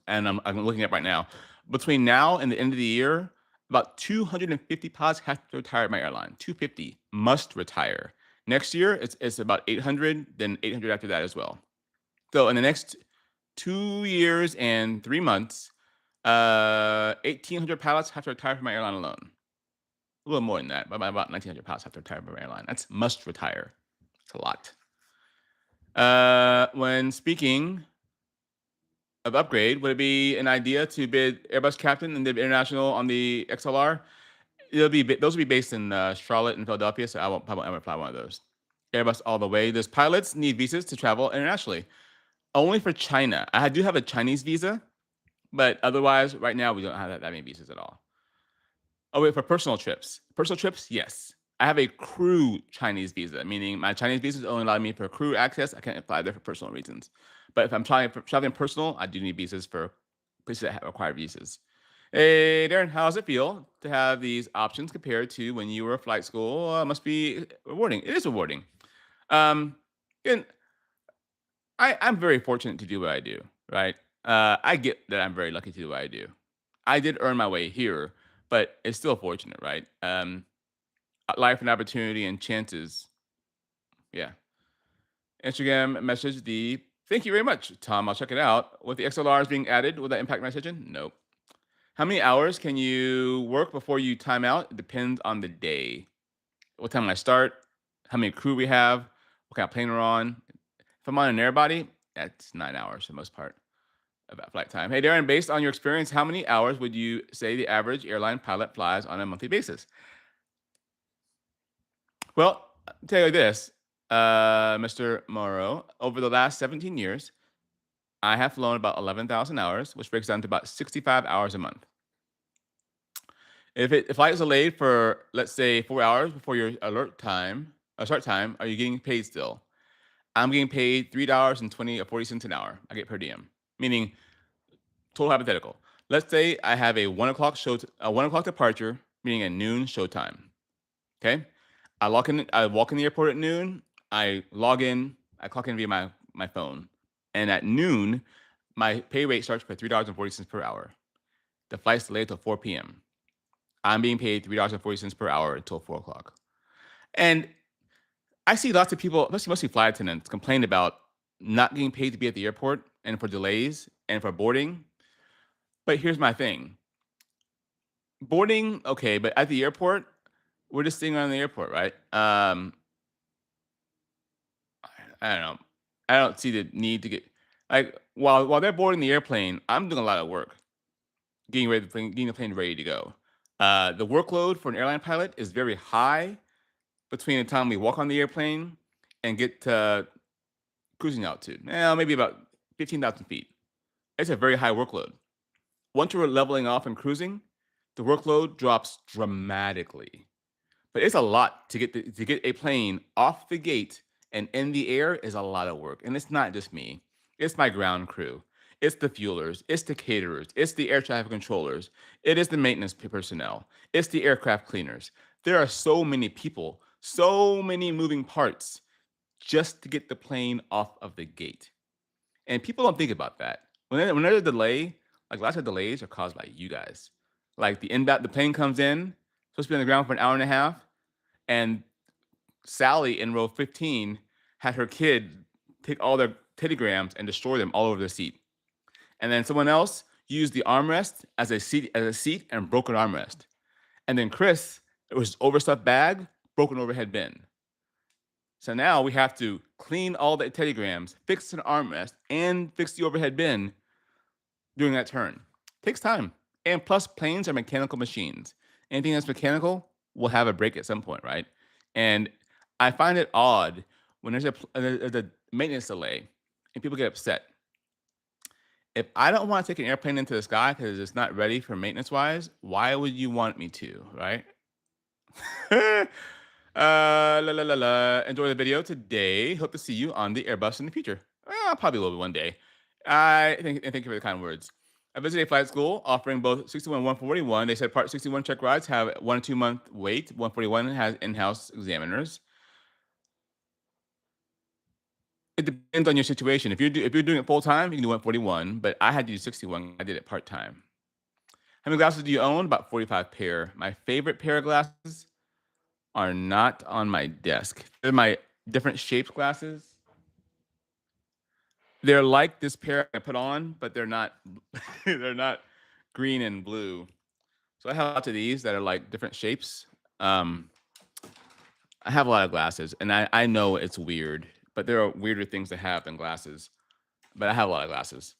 and I'm looking at right now. Between now and the end of the year, about 250 pilots have to retire at my airline. 250 must retire. Next year, it's about 800, then 800 after that as well. So in the next 2 years and 3 months, 1,800 pilots have to retire from my airline alone. A little more than that, but about 1,900 pilots have to retire from my airline. That's must retire. It's a lot. When speaking of upgrade, would it be an idea to bid Airbus captain and the international on the XLR? Those will be based in Charlotte and Philadelphia, so I won't probably ever fly one of those. Airbus all the way. Those pilots need visas to travel internationally. Only for China. I do have a Chinese visa, but otherwise, right now, we don't have that many visas at all. Oh, wait, for personal trips. Personal trips, yes. I have a crew Chinese visa, meaning my Chinese visas only allow me for crew access. I can't apply there for personal reasons. But if I'm traveling personal, I do need visas for places that require visas. Hey, Darren, how does it feel to have these options compared to when you were flight school? Must be rewarding. It is rewarding. Um, and I'm very fortunate to do what I do, right? I get that I'm very lucky to do what I do. I did earn my way here, but it's still fortunate, right? Life and opportunity and chances. Yeah. Instagram message the thank you very much, Tom. I'll check it out. With the XLRs being added, will that impact my decision? Nope. How many hours can you work before you time out? It depends on the day. What time I start, how many crew we have, what kind of plane we're on. If I'm on an air body, that's 9 hours for the most part of that flight time. Hey, Darren, based on your experience, how many hours would you say the average airline pilot flies on a monthly basis? Well, I'll tell you like this, Mr. Morrow, over the last 17 years, I have flown about 11,000 hours, which breaks down to about 65 hours a month. If flight is delayed for, let's say, 4 hours before your start time, are you getting paid still? I'm getting paid $3.20 or 40 cents an hour. I get per diem, meaning total hypothetical. Let's say I have a 1 o'clock departure, meaning a noon showtime. Okay, I walk in the airport at noon. I log in. I clock in via my phone, and at noon, my pay rate starts for $3.40 per hour. The flight's delayed till 4 p.m. I'm being paid $3.40 per hour until 4 o'clock. And I see lots of people, especially mostly flight attendants, complain about not getting paid to be at the airport and for delays and for boarding. But here's my thing: boarding, okay, but at the airport, we're just sitting around the airport, right? I don't know. I don't see the need to get like while they're boarding the airplane, I'm doing a lot of work getting the plane ready to go. The workload for an airline pilot is very high between the time we walk on the airplane and get to cruising altitude. Maybe about 15,000 feet. It's a very high workload. Once we're leveling off and cruising, the workload drops dramatically. But it's a lot to get a plane off the gate and in the air is a lot of work. And it's not just me. It's my ground crew. It's the fuelers. It's the caterers. It's the air traffic controllers. It is the maintenance personnel. It's the aircraft cleaners. There are so many people, so many moving parts just to get the plane off of the gate. And people don't think about that. When there's a delay, like lots of delays are caused by you guys. Like the plane comes in, supposed to be on the ground for an hour and a half, and Sally in row 15 had her kid take all their teddygrams and destroy them all over the seat. And then someone else used the armrest as a seat and broke an armrest. And then Chris, it was overstuffed bag, broken overhead bin. So now we have to clean all the teddygrams, fix an armrest, and fix the overhead bin during that turn. Takes time. And plus, planes are mechanical machines. Anything that's mechanical will have a break at some point, right? And I find it odd when there's a maintenance delay and people get upset. If I don't want to take an airplane into the sky because it's not ready for maintenance wise, why would you want me to, right? La la la la. Enjoy the video today. Hope to see you on the Airbus in the future. Probably a little bit one day. Thank you for the kind words. I visited a flight school offering both 61 and 141. They said Part 61 check rides have 1 to 2 month wait. 141 has in-house examiners. It depends on your situation. If you're doing it full time, you can do 141. But I had to do 61. I did it part time. How many glasses do you own? About 45 pair. My favorite pair of glasses are not on my desk. They're my different shaped glasses. They're like this pair I put on, but they're not. They're not green and blue. So I have lots of these that are like different shapes. Um, I have a lot of glasses, and I know it's weird, but there are weirder things to have than glasses. But I have a lot of glasses.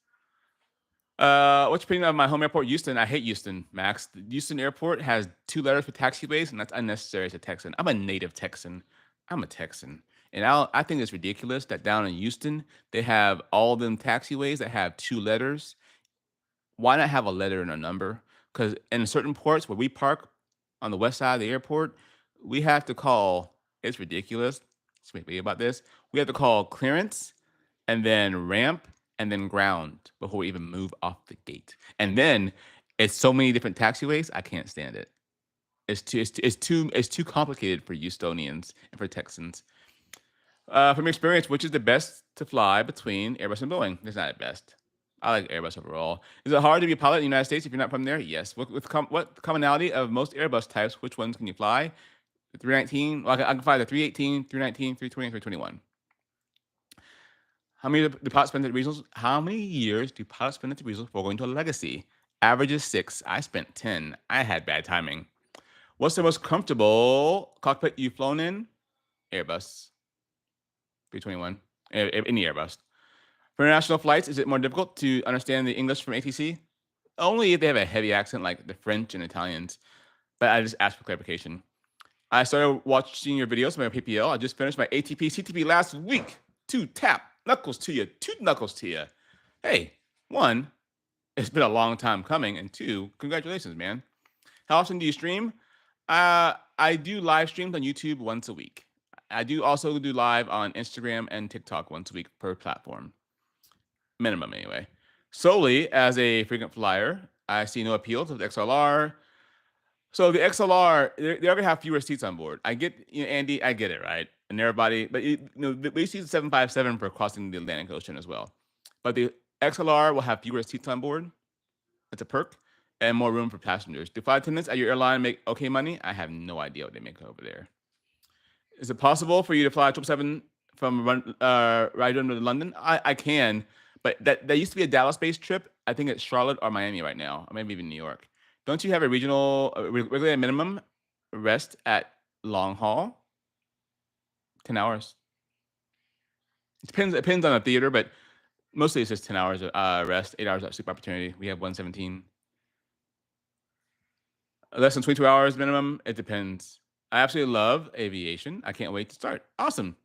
What's your opinion of my home airport, Houston? I hate Houston, Max. The Houston airport has 2 letters for taxiways, and that's unnecessary as a Texan. I'm a native Texan. I'm a Texan. And I think it's ridiculous that down in Houston, they have all them taxiways that have 2 letters. Why not have a letter and a number? Because in certain ports where we park on the west side of the airport, we have to call, it's ridiculous. Let's make about this. We have to call clearance and then ramp and then ground before we even move off the gate. And then it's so many different taxiways, I can't stand it. It's too complicated for Houstonians and for Texans. From your experience, which is the best to fly between Airbus and Boeing? It's not the best. I like Airbus overall. Is it hard to be a pilot in the United States if you're not from there? Yes. What commonality of most Airbus types? Which ones can you fly? The 319. Well, I can fly the 318, 319, 320, and 321. How many do pilots spend at regionals? How many years do pilots spend at the regionals before going to a legacy? Average is 6. I spent 10. I had bad timing. What's the most comfortable cockpit you've flown in? Airbus. 321. Any Airbus. For international flights, is it more difficult to understand the English from ATC? Only if they have a heavy accent like the French and Italians. But I just asked for clarification. I started watching your videos on my PPL. I just finished my ATP CTP last week. 2 tap knuckles to you. 2 knuckles to you. Hey, 1, it's been a long time coming. And 2, congratulations, man. How often do you stream? I do live streams on YouTube once a week. I do also do live on Instagram and TikTok once a week per platform. Minimum, anyway. Solely as a frequent flyer, I see no appeal to the XLR. So the XLR, they're going to have fewer seats on board. I get, Andy, I get it, right? And everybody, but we use the 757 for crossing the Atlantic Ocean as well. But the XLR will have fewer seats on board. It's a perk and more room for passengers. Do flight attendants at your airline make okay money? I have no idea what they make over there. Is it possible for you to fly 777 from Rydon to London? I can, but that used to be a Dallas-based trip. I think it's Charlotte or Miami right now, or maybe even New York. Don't you have a regional regulated minimum rest at long haul? 10 hours. It depends on the theater, but mostly it's just 10 hours rest, 8 hours of sleep opportunity. We have 117. Less than 22 hours minimum. It depends. I absolutely love aviation. I can't wait to start. Awesome.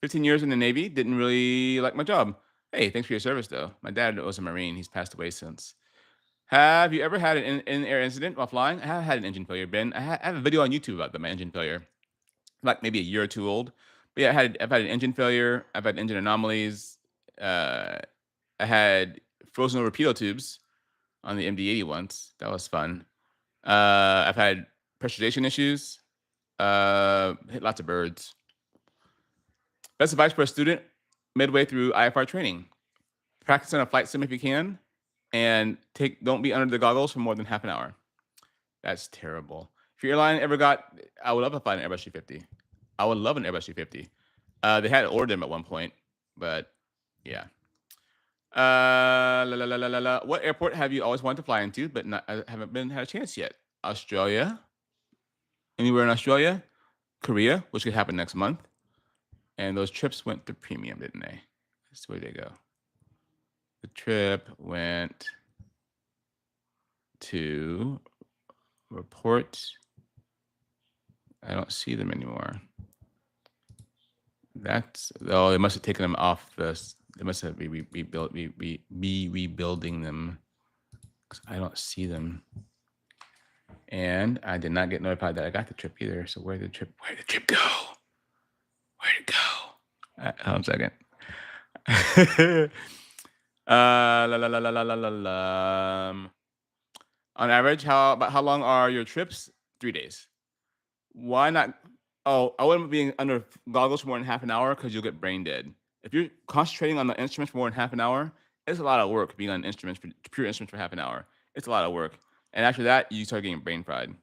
15 years in the Navy. Didn't really like my job. Hey, thanks for your service, though. My dad was a Marine. He's passed away since. Have you ever had an in-air incident while flying? I have had an engine failure, Ben. I have a video on YouTube about my engine failure. Like maybe a year or 2 old. But yeah, I've had an engine failure. I've had engine anomalies. I had frozen over pitot tubes on the MD-80 once. That was fun. I've had pressurization issues. Hit lots of birds. Best advice for a student midway through IFR training: practice on a flight sim if you can, and don't be under the goggles for more than half an hour. That's terrible. If your airline ever I would love to fly an Airbus 350. I would love an Airbus 350. They had ordered them at one point, but yeah. What airport have you always wanted to fly into, but haven't had a chance yet? Australia. Anywhere in Australia? Korea, which could happen next month. And those trips went to premium, didn't they? That's where they go. The trip went to report. I don't see them anymore. They must have taken them off this. They must have be rebuilding them, because I don't see them. And I did not get notified that I got the trip either. So where did the trip go? Where'd it go? Hold on a second. La, la, la, la, la, la, la, la. On average, how long are your trips? 3 days. Why not? Oh, I wouldn't be under goggles for more than half an hour because you'll get brain dead. If you're concentrating on the instruments for more than half an hour, it's a lot of work being on instruments for pure instruments for half an hour. It's a lot of work, and after that, you start getting brain fried.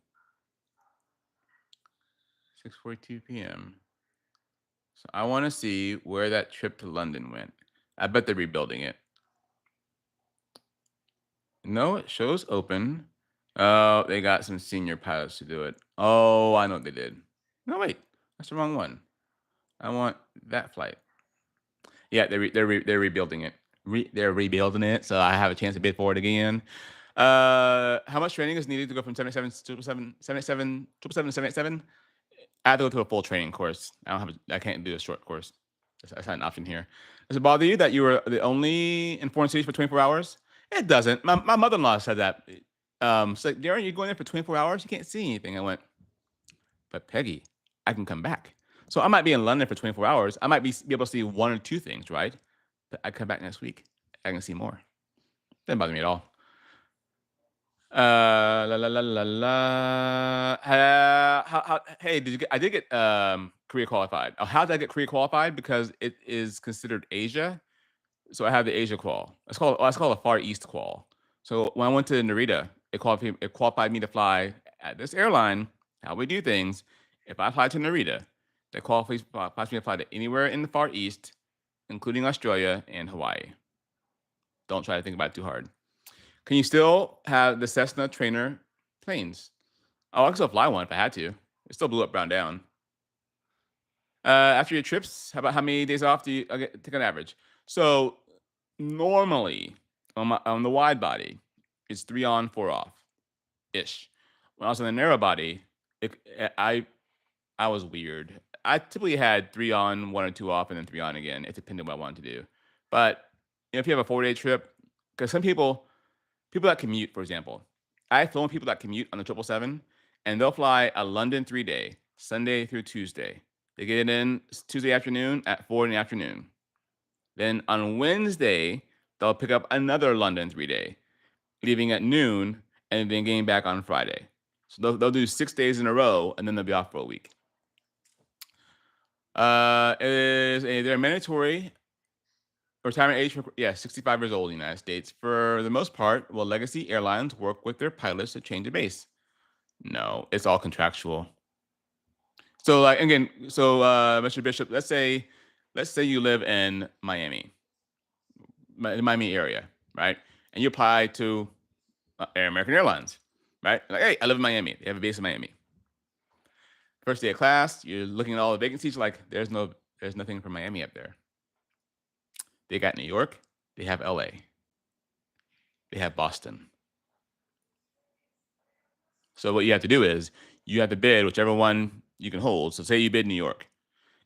6:42 p.m. So I want to see where that trip to London went. I bet they're rebuilding it. No, it shows open. Oh, they got some senior pilots to do it. Oh, I know what they did. No, wait, that's the wrong one. I want that flight. Yeah, they're rebuilding it. They're rebuilding it, so I have a chance to bid for it again. How much training is needed to go from 77 to 77 to 787? I have to go to a full training course. I can't do a short course. That's not an option here. Does it bother you that you were the only in foreign cities for 24 hours? It doesn't. My mother-in-law said that. She's like, Darren, you're going there for 24 hours? You can't see anything. I went, but Peggy, I can come back. So I might be in London for 24 hours. I might be able to see one or two things, right? But I come back next week. I can see more. Doesn't bother me at all. La la la la la. Hey, did you get? I did get Korea qualified. Oh, how did I get Korea qualified? Because it is considered Asia, so I have the Asia qual. It's called a Far East qual. So when I went to Narita, it qualified me to fly at this airline. How we do things. If I fly to Narita, that qualifies me to fly to anywhere in the Far East, including Australia and Hawaii. Don't try to think about it too hard. Can you still have the Cessna trainer planes? Oh, I could still fly one if I had to. It still blew up Brown down. After your trips, how about how many days off do you take on average? So normally on the wide body, it's 3 on, 4 off ish. When I was on the narrow body, I was weird. I typically had 3 on, 1 or 2 off, and then 3 on again. It depended on what I wanted to do. But if you have a 4-day trip, because some people that commute, for example, I've flown people that commute on the 777, and they'll fly a London 3-day, Sunday through Tuesday. They get in Tuesday afternoon at 4 in the afternoon. Then on Wednesday, they'll pick up another London 3-day, leaving at noon, and then getting back on Friday. So they'll do 6 days in a row, and then they'll be off for a week. They're mandatory retirement age for 65 years old in the United States. For the most part, will legacy airlines work with their pilots to change the base? No, it's all contractual. So like again, Mr. Bishop, let's say you live in Miami, Miami area, right? And you apply to American Airlines, right? Like, hey, I live in Miami. They have a base in Miami. First day of class, you're looking at all the vacancies. Like, there's nothing for Miami up there. They got New York. They have LA. They have Boston. So what you have to do is you have to bid whichever one you can hold. So say you bid New York,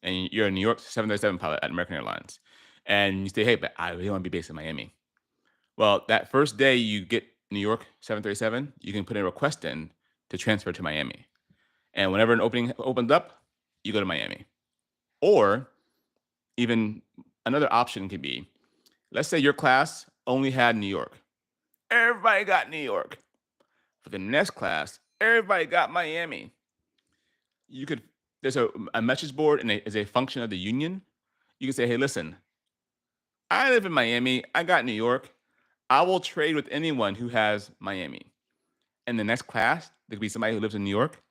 and you're a New York 737 pilot at American Airlines, and you say, hey, but I really want to be based in Miami. Well, that first day you get New York 737, you can put a request in to transfer to Miami. And whenever an opening opens up, you go to Miami. Or even another option could be, let's say your class only had New York. Everybody got New York. For the next class, everybody got Miami. There's a message board and as a function of the union. You can say, hey, listen, I live in Miami. I got New York. I will trade with anyone who has Miami. And the next class, there could be somebody who lives in New York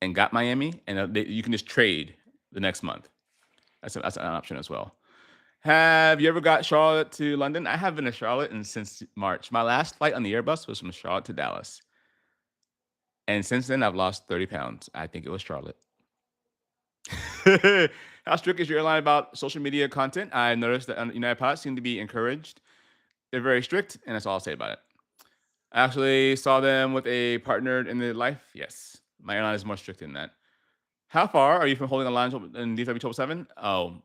and got Miami, and you can just trade the next month. That's an option as well. Have you ever got Charlotte to London? I have been to Charlotte since March. My last flight on the Airbus was from Charlotte to Dallas. And since then, I've lost 30 pounds. I think it was Charlotte. How strict is your airline about social media content? I noticed that United Pilots seem to be encouraged. They're very strict, and that's all I'll say about it. I actually saw them with a partner in the life. Yes, my airline is more strict than that. How far are you from holding a line in DW777? Oh,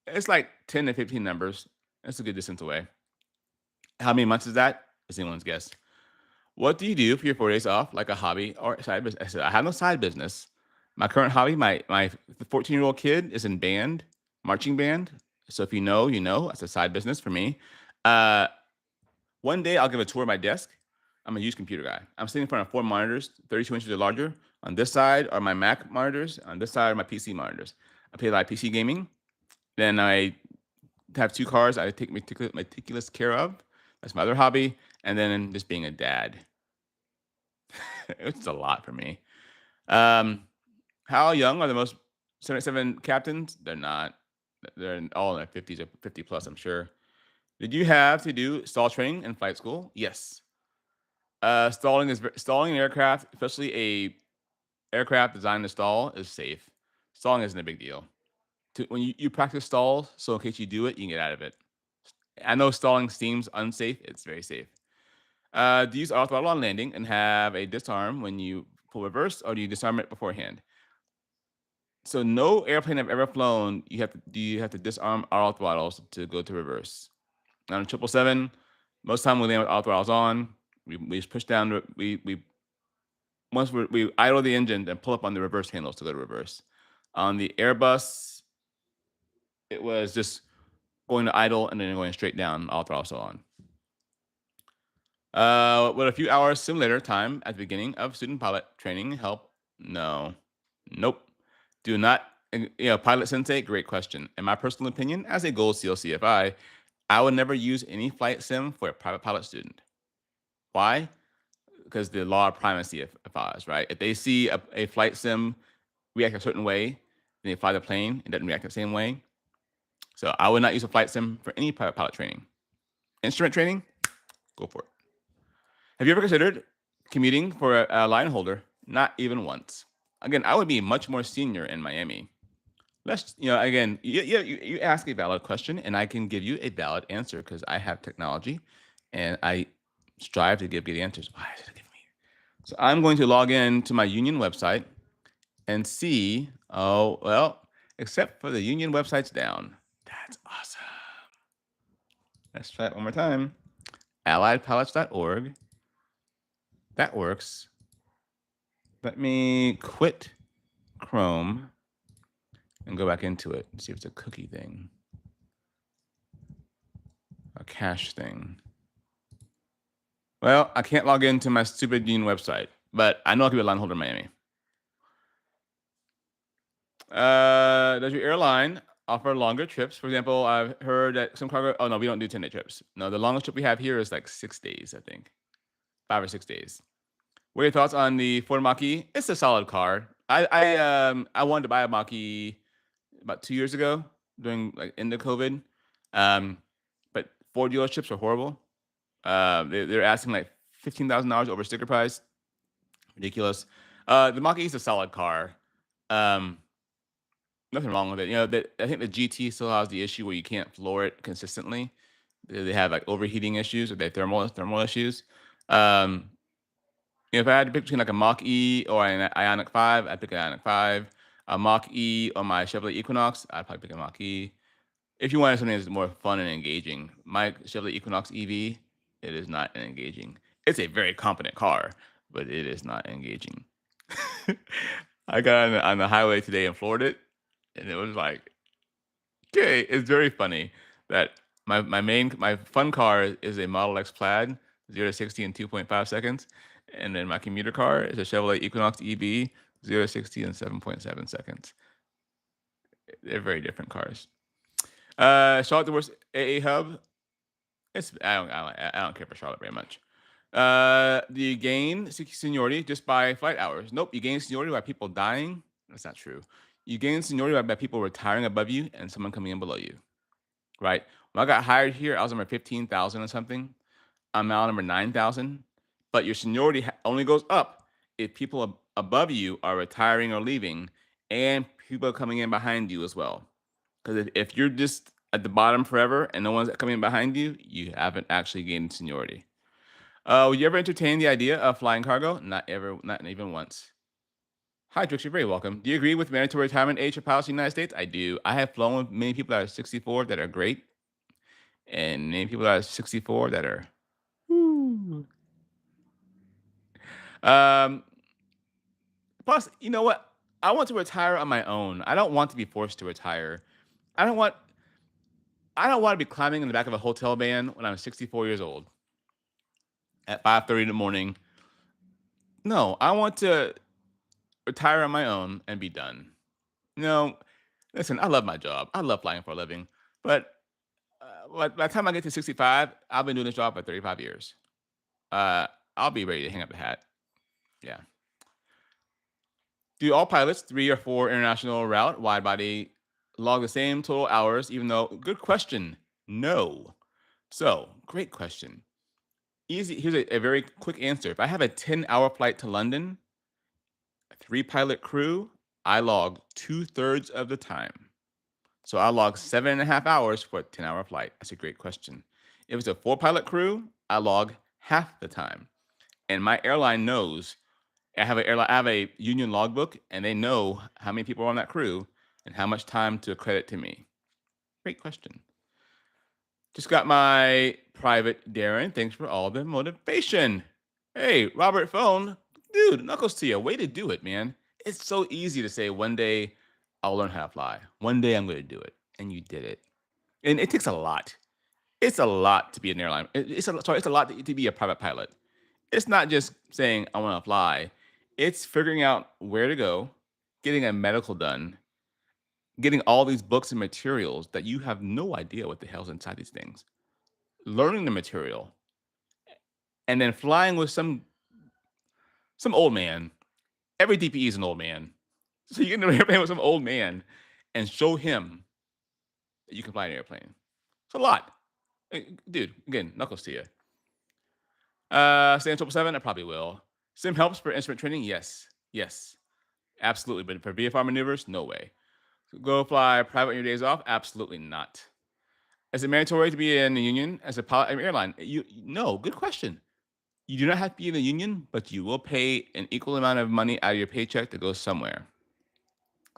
it's like 10 to 15 numbers. That's a good distance away. How many months is that? It's anyone's guess. What do you do for your 4 days off, like a hobby or side business? I said, I have no side business. My current hobby, my 14-year-old kid is in band, marching band. So if you know, you know. That's a side business for me. Uh, One day I'll give a tour of my desk. I'm a huge computer guy. I'm sitting in front of 4 monitors, 32 inches or larger. On this side are my Mac monitors. On this side are my PC monitors. I play a lot of PC gaming. Then I have 2 cars I take meticulous care of. That's my other hobby. And then just being a dad. It's a lot for me. Um, how young are the most 77 captains? They're not. They're all in their 50s or 50 plus, I'm sure. Did you have to do stall training in flight school? Yes. Stalling an aircraft, especially a aircraft designed to stall, is safe. Stalling isn't a big deal. When you practice stalls, so in case you do it, you can get out of it. I know stalling seems unsafe. It's very safe. Do you use auto throttle on landing and have a disarm when you pull reverse, or do you disarm it beforehand? So no airplane I've ever flown, you have to disarm auto throttles to go to reverse. On a 777, most time we land with auto throttles on. We just push down. We idle the engine and pull up on the reverse handles to go to reverse. On the Airbus, it was just going to idle and then going straight down, auto throttle still on. Would a few hours simulator time at the beginning of student pilot training help? No. Nope. Do not, pilot sensei, great question. In my personal opinion, as a gold SEAL CFI, I would never use any flight sim for a private pilot student. Why? Because the law of primacy applies, right? If they see a flight sim react a certain way, and they fly the plane, it doesn't react the same way. So I would not use a flight sim for any private pilot training. Instrument training, go for it. Have you ever considered commuting for a line holder? Not even once. Again, I would be much more senior in Miami. Again, you ask a valid question, and I can give you a valid answer because I have technology, and I strive to give good answers. Why is it giving me? So I'm going to log in to my union website and see. Oh well, except for the union website's down. That's awesome. Let's try it one more time. AlliedPilots.org. That works. Let me quit Chrome and go back into it and see if it's a cookie thing, a cache thing. Well, I can't log into my stupid union website, but I know I can be a line holder in Miami. Does your airline offer longer trips? For example, I've heard that some cargo. Oh no, we don't do 10-day trips. No, the longest trip we have here is like 6 days, I think, 5 or 6 days. What are your thoughts on the Ford Maki? It's a solid car. I wanted to buy a Maki about 2 years ago during like into COVID, but Ford dealerships are horrible. They're asking like $15,000 over sticker price. Ridiculous. The Mach-E is a solid car. Nothing wrong with it. I think the GT still has the issue where you can't floor it consistently. They have like overheating issues or they thermal issues. If I had to pick between like a Mach-E or an Ioniq 5, I'd pick an Ioniq 5. A Mach-E or my Chevrolet Equinox, I'd probably pick a Mach-E. If you wanted something that's more fun and engaging, my Chevrolet Equinox EV, it is not engaging. It's a very competent car, but it is not engaging. I got on the highway today and floored it, and it was like, okay, it's very funny that my fun car is a Model X Plaid, 0 to 60 in 2.5 seconds, and then my commuter car is a Chevrolet Equinox EV, 0 to 60 in 7.7 seconds. They're very different cars. Charlotte Divorce AA Hub. I don't care for Charlotte very much. Do you gain seniority just by flight hours? Nope. You gain seniority by people dying. That's not true. You gain seniority by people retiring above you and someone coming in below you. Right. When I got hired here, I was number 15,000 or something. I'm now number 9,000. But your seniority only goes up if people above you are retiring or leaving, and people are coming in behind you as well. Because if you're just at the bottom forever and no one's coming behind you, you haven't actually gained seniority. Would you ever entertain the idea of flying cargo? Not ever, not even once. Hi, Trix, you're very welcome. Do you agree with mandatory retirement age for pilots in the United States? I do. I have flown with many people that are 64 that are great, and many people that are 64 that are. Woo. Um, Plus, you know what? I want to retire on my own. I don't want to be forced to retire. I don't want I don't want to be climbing in the back of a hotel van when I'm 64 years old at 5:30 in the morning. No, I want to retire on my own and be done. No, listen, I love my job. I love flying for a living, but by the time I get to 65, I've been doing this job for 35 years. Uh, I'll be ready to hang up the hat. Yeah. Do all pilots 3 or 4 international route wide body log the same total hours, even though, good question, no. So, great question. Easy. Here's a very quick answer. If I have a 10-hour flight to London, a 3 pilot crew, I log 2/3 of the time. So I log 7.5 hours for a 10-hour flight. That's a great question. If it's a 4 pilot crew, I log half the time. And my airline knows I have a union logbook, and they know how many people are on that crew and how much time to credit to me. Great question. Just got my private Darren. Thanks for all the motivation. Hey, Robert Phone. Dude, knuckles to you. Way to do it, man. It's so easy to say one day I'll learn how to fly. One day I'm going to do it. And you did it. And it takes a lot. It's a lot to be an airline. It's a lot to be a private pilot. It's not just saying I want to fly. It's figuring out where to go, getting a medical done, getting all these books and materials that you have no idea what the hell's inside these things, learning the material, and then flying with some old man. Every DPE is an old man. So you get in an airplane with some old man and show him that you can fly an airplane. It's a lot. Dude, again, knuckles to you. Stay on 777? I probably will. Sim helps for instrument training? Yes. Yes. Absolutely. But for VFR maneuvers, no way. So go fly private on your days off? Absolutely not. Is it mandatory to be in the union as a pilot in an airline? No, good question. You do not have to be in the union, but you will pay an equal amount of money out of your paycheck to go somewhere.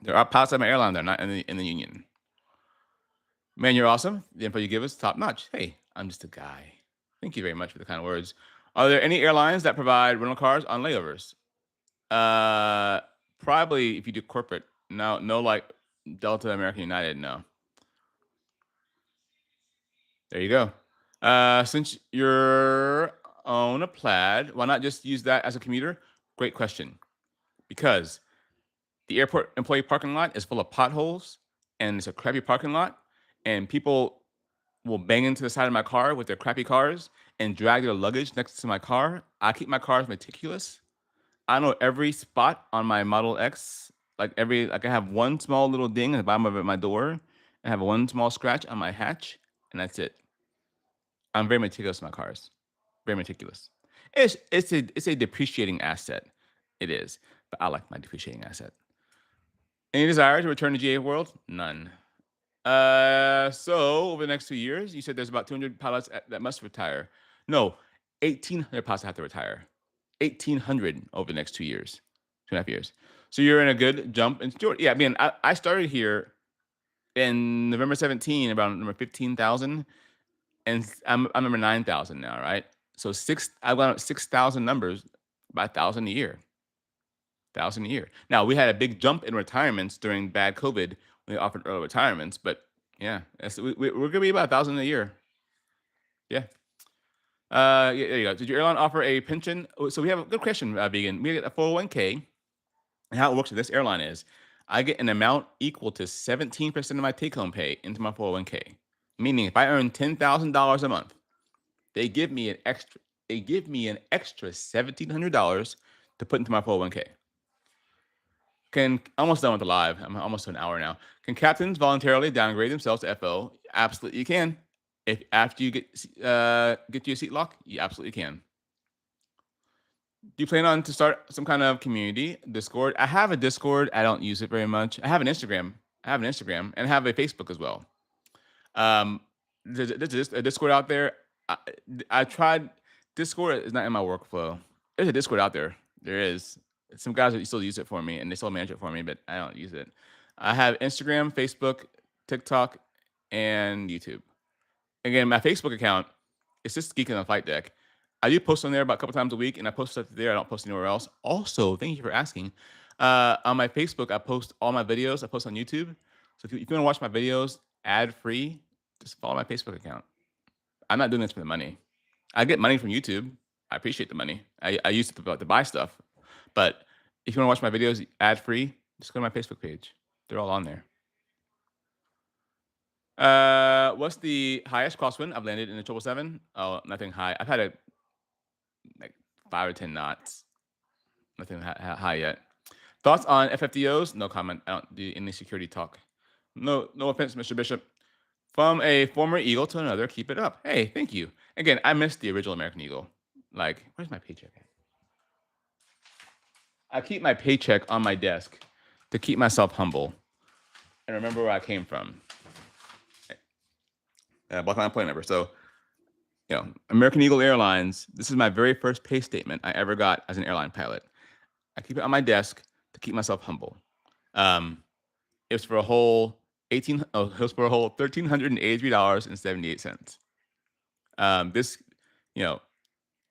There are pilots at my airline that are not in the union. Man, you're awesome. The info you give us, top notch. Hey, I'm just a guy. Thank you very much for the kind words. Are there any airlines that provide rental cars on layovers? Probably if you do corporate. No, like Delta, American United. No. There you go. Since you're on a plaid, why not just use that as a commuter? Great question. Because the airport employee parking lot is full of potholes and it's a crappy parking lot, and people will bang into the side of my car with their crappy cars and drag their luggage next to my car. I keep my cars meticulous. I know every spot on my Model X. Like I have one small little ding at the bottom of my door. I have one small scratch on my hatch, and that's it. I'm very meticulous with my cars. Very meticulous. It's a depreciating asset. It is, but I like my depreciating asset. Any desire to return to GA World? None. So over the next 2 years, you said there's about 200 pilots that must retire. No, 1,800 pilots have to retire. 1,800 over the next 2 years, 2.5 years. So you're in a good jump in Stewart. Yeah, I mean, I started here in November 17, around number 15,000, and I'm number 9,000 now, right? So I've gone up 6,000 numbers by 1,000 a year. 1,000 a year. Now we had a big jump in retirements during bad COVID when they offered early retirements, but yeah, we're gonna be about 1,000 a year. Yeah. Yeah, there you go. Did your airline offer a pension? So we have a good question, Vegan. We get a 401k, and how it works with this airline is, I get an amount equal to 17% of my take-home pay into my 401k. Meaning, if I earn $10,000 a month, they give me an extra. They give me an extra $1,700 to put into my 401k. Almost done with the live. I'm almost to an hour now. Can captains voluntarily downgrade themselves to FO? Absolutely, you can. If after you get to your seat lock, you absolutely can. Do you plan on to start some kind of community Discord? I have a Discord. I don't use it very much. I have an Instagram. And I have a Facebook as well. There's a Discord out there. I tried. Discord is not in my workflow. There's a Discord out there. There is some guys that still use it for me, and they still manage it for me, but I don't use it. I have Instagram, Facebook, TikTok, and YouTube. Again, my Facebook account, it's just Geek on the Flight Deck. I do post on there about a couple times a week, and I post stuff there. I don't post anywhere else. Also, thank you for asking. On my Facebook, I post all my videos. I post on YouTube. So if you want to watch my videos ad-free, Just follow my Facebook account. I'm not doing this for the money. I get money from YouTube. I appreciate the money. I used to buy stuff. But if you want to watch my videos ad free, just go to my Facebook page. They're all on there. What's the highest crosswind I've landed in the 777? Oh, nothing high. I've had a like 5 or 10 knots. Nothing high yet. Thoughts on FFDOs? No comment. I don't do any security talk. No offense, Mr. Bishop. From a former Eagle to another, keep it up. Hey, thank you. Again, I missed the original American Eagle. Like, where's my paycheck at? I keep my paycheck on my desk to keep myself humble and remember where I came from. Block my plane number. So, American Eagle Airlines, this is my very first pay statement I ever got as an airline pilot. I keep it on my desk to keep myself humble. It was for a whole $1,383.78. This,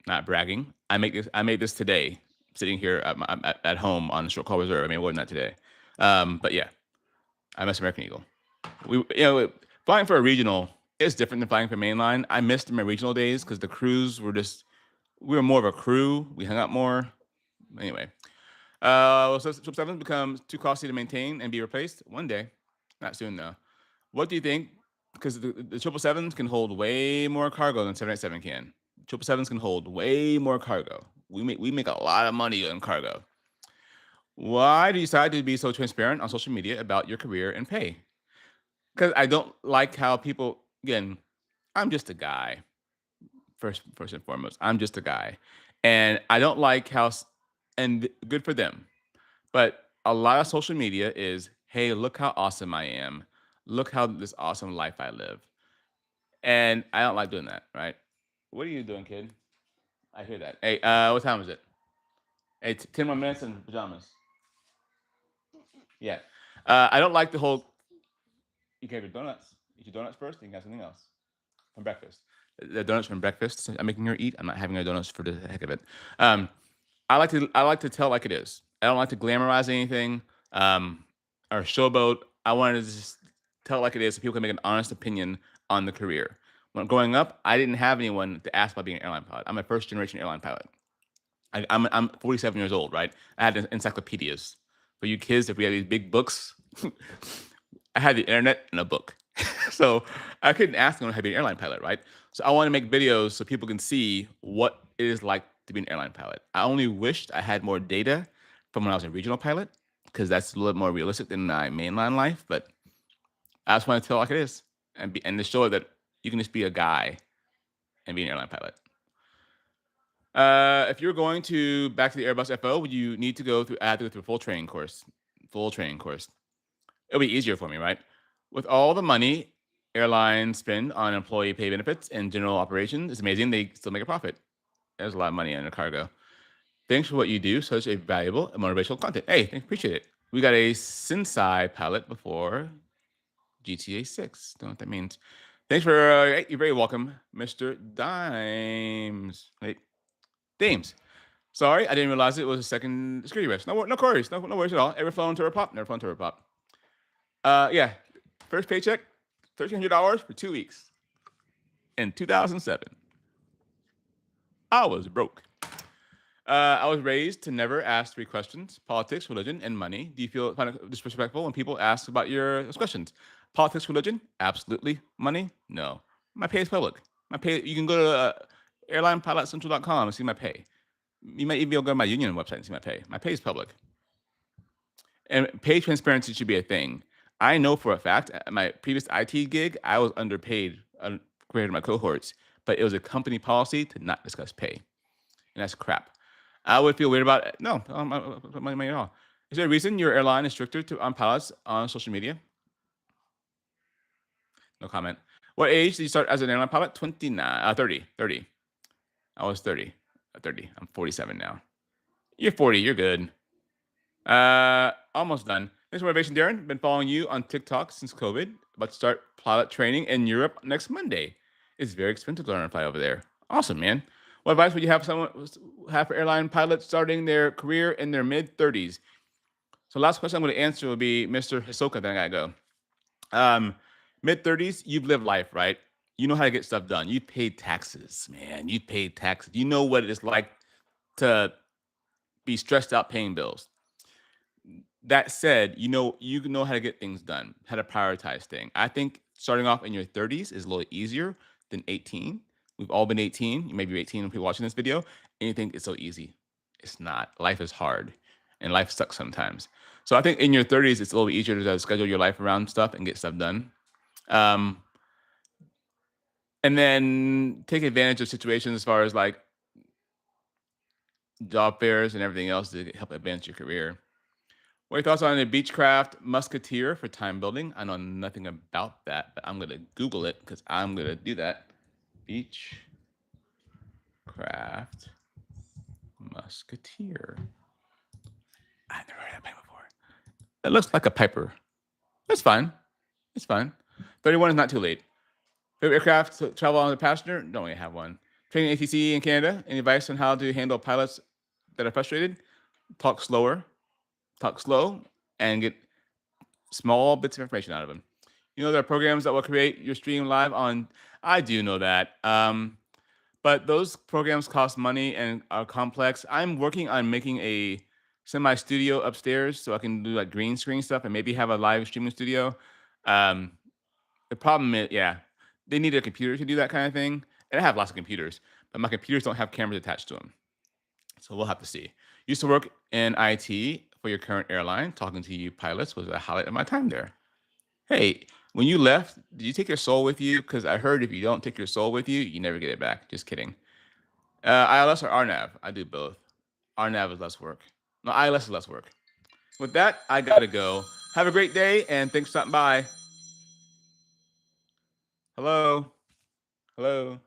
not bragging. I made this today, sitting here at home on short call reserve. I mean, it wasn't that today. But yeah, I miss American Eagle. Flying for a regional is different than flying for mainline. I missed my regional days because the crews were we were more of a crew. We hung out more. Anyway, so 777 becomes too costly to maintain and be replaced one day. Not soon though. What do you think? Because the 777s can hold way more cargo than 787 can. 777s can hold way more cargo. We make a lot of money on cargo. Why do you decide to be so transparent on social media about your career and pay? Because I don't like how people, again, I'm just a guy. First and foremost, I'm just a guy. And I don't like how, and good for them. But a lot of social media is, hey, look how awesome I am. Look how this awesome life I live. And I don't like doing that, right? What are you doing, kid? I hear that. Hey, what time is it? Hey, 10 more minutes in pajamas. Yeah. I don't like the whole, you can have your donuts. Eat your donuts first, then you can have something else from breakfast. The donuts from breakfast I'm making her eat. I'm not having her donuts for the heck of it. I like to tell it like it is. I don't like to glamorize anything or showboat. I wanted to just tell it like it is so people can make an honest opinion on the career. When growing up, I didn't have anyone to ask about being an airline pilot. I'm a first generation airline pilot. I'm 47 years old, right? I had encyclopedias. For you kids, if we had these big books, I had the internet and a book. So I couldn't ask them to be an airline pilot, right? So I want to make videos so people can see what it is like to be an airline pilot. I only wished I had more data from when I was a regional pilot because that's a little more realistic than my mainline life. But I just want to tell it like it is and to show that you can just be a guy and be an airline pilot. If you're going back to the Airbus FO, would you need to go through? I have to go through a full training course. It'll be easier for me, right? With all the money airlines spend on employee pay benefits and general operations, it's amazing they still make a profit. There's a lot of money in the cargo. Thanks for what you do, such a valuable and motivational content. Hey, appreciate it. We got a Sensei pilot before GTA 6. Don't know what that means. Thanks for, you're very welcome, Mr. Dimes. Wait, Dames. Sorry, I didn't realize it was a second security risk. No worries. No worries at all. Ever flown to a pop? Never flown to a pop. Yeah. First paycheck, $1,300 for 2 weeks. In 2007. I was broke. I was raised to never ask 3 questions: politics, religion, and money. Do you find it disrespectful when people ask about your questions? Politics, religion? Absolutely. Money? No. My pay is public. My pay, you can go to airlinepilotcentral.com and see my pay. You might even be able to go to my union website and see my pay. My pay is public. And pay transparency should be a thing. I know for a fact, at my previous IT gig, I was underpaid compared to my cohorts, but it was a company policy to not discuss pay. And that's crap. I would feel weird about it. No, money at all. Is there a reason your airline is stricter on pilots on social media? No comment. What age did you start as an airline pilot? 29, 30. I was 30. 30. I'm 47 now. You're 40. You're good. Almost done. Thanks for motivation, Darren. Been following you on TikTok since COVID. About to start pilot training in Europe next Monday. It's very expensive to learn to fly over there. Awesome, man. What advice would you have for airline pilots starting their career in their mid-30s? So last question I'm going to answer will be Mr. Hisoka. Then I gotta go. Mid-30s, you've lived life, right? You know how to get stuff done. You've paid taxes, man. You've paid taxes. You know what it's like to be stressed out paying bills. That said, you know how to get things done, how to prioritize things. I think starting off in your 30s is a little easier than 18. We've all been 18. You may be 18 when people watching this video, and you think it's so easy. It's not. Life is hard, and life sucks sometimes. So I think in your 30s, it's a little bit easier to schedule your life around stuff and get stuff done. Um, and then take advantage of situations as far as like job fairs and everything else to help advance your career. What are your thoughts on a Beechcraft Musketeer for time building? I know nothing about that, but I'm going to Google it because I'm going to do that. Beechcraft Musketeer. I've never heard that plane before. It looks like a Piper. That's fine. It's fine. 31 is not too late. Favorite aircraft to travel on the passenger? Don't really have one. Training ATC in Canada. Any advice on how to handle pilots that are frustrated? Talk slower. Talk slow and get small bits of information out of them. You know, there are programs that will create your stream live on. I do know that. But those programs cost money and are complex. I'm working on making a semi studio upstairs so I can do like green screen stuff and maybe have a live streaming studio. Um, the problem is, yeah, they need a computer to do that kind of thing. And I have lots of computers, but my computers don't have cameras attached to them. So we'll have to see. Used to work in IT for your current airline. Talking to you pilots was a highlight of my time there. Hey, when you left, did you take your soul with you? Because I heard if you don't take your soul with you, you never get it back. Just kidding. ILS or RNAV? I do both. RNAV is less work. No, ILS is less work. With that, I gotta go. Have a great day, and thanks for stopping by. Hello. Hello.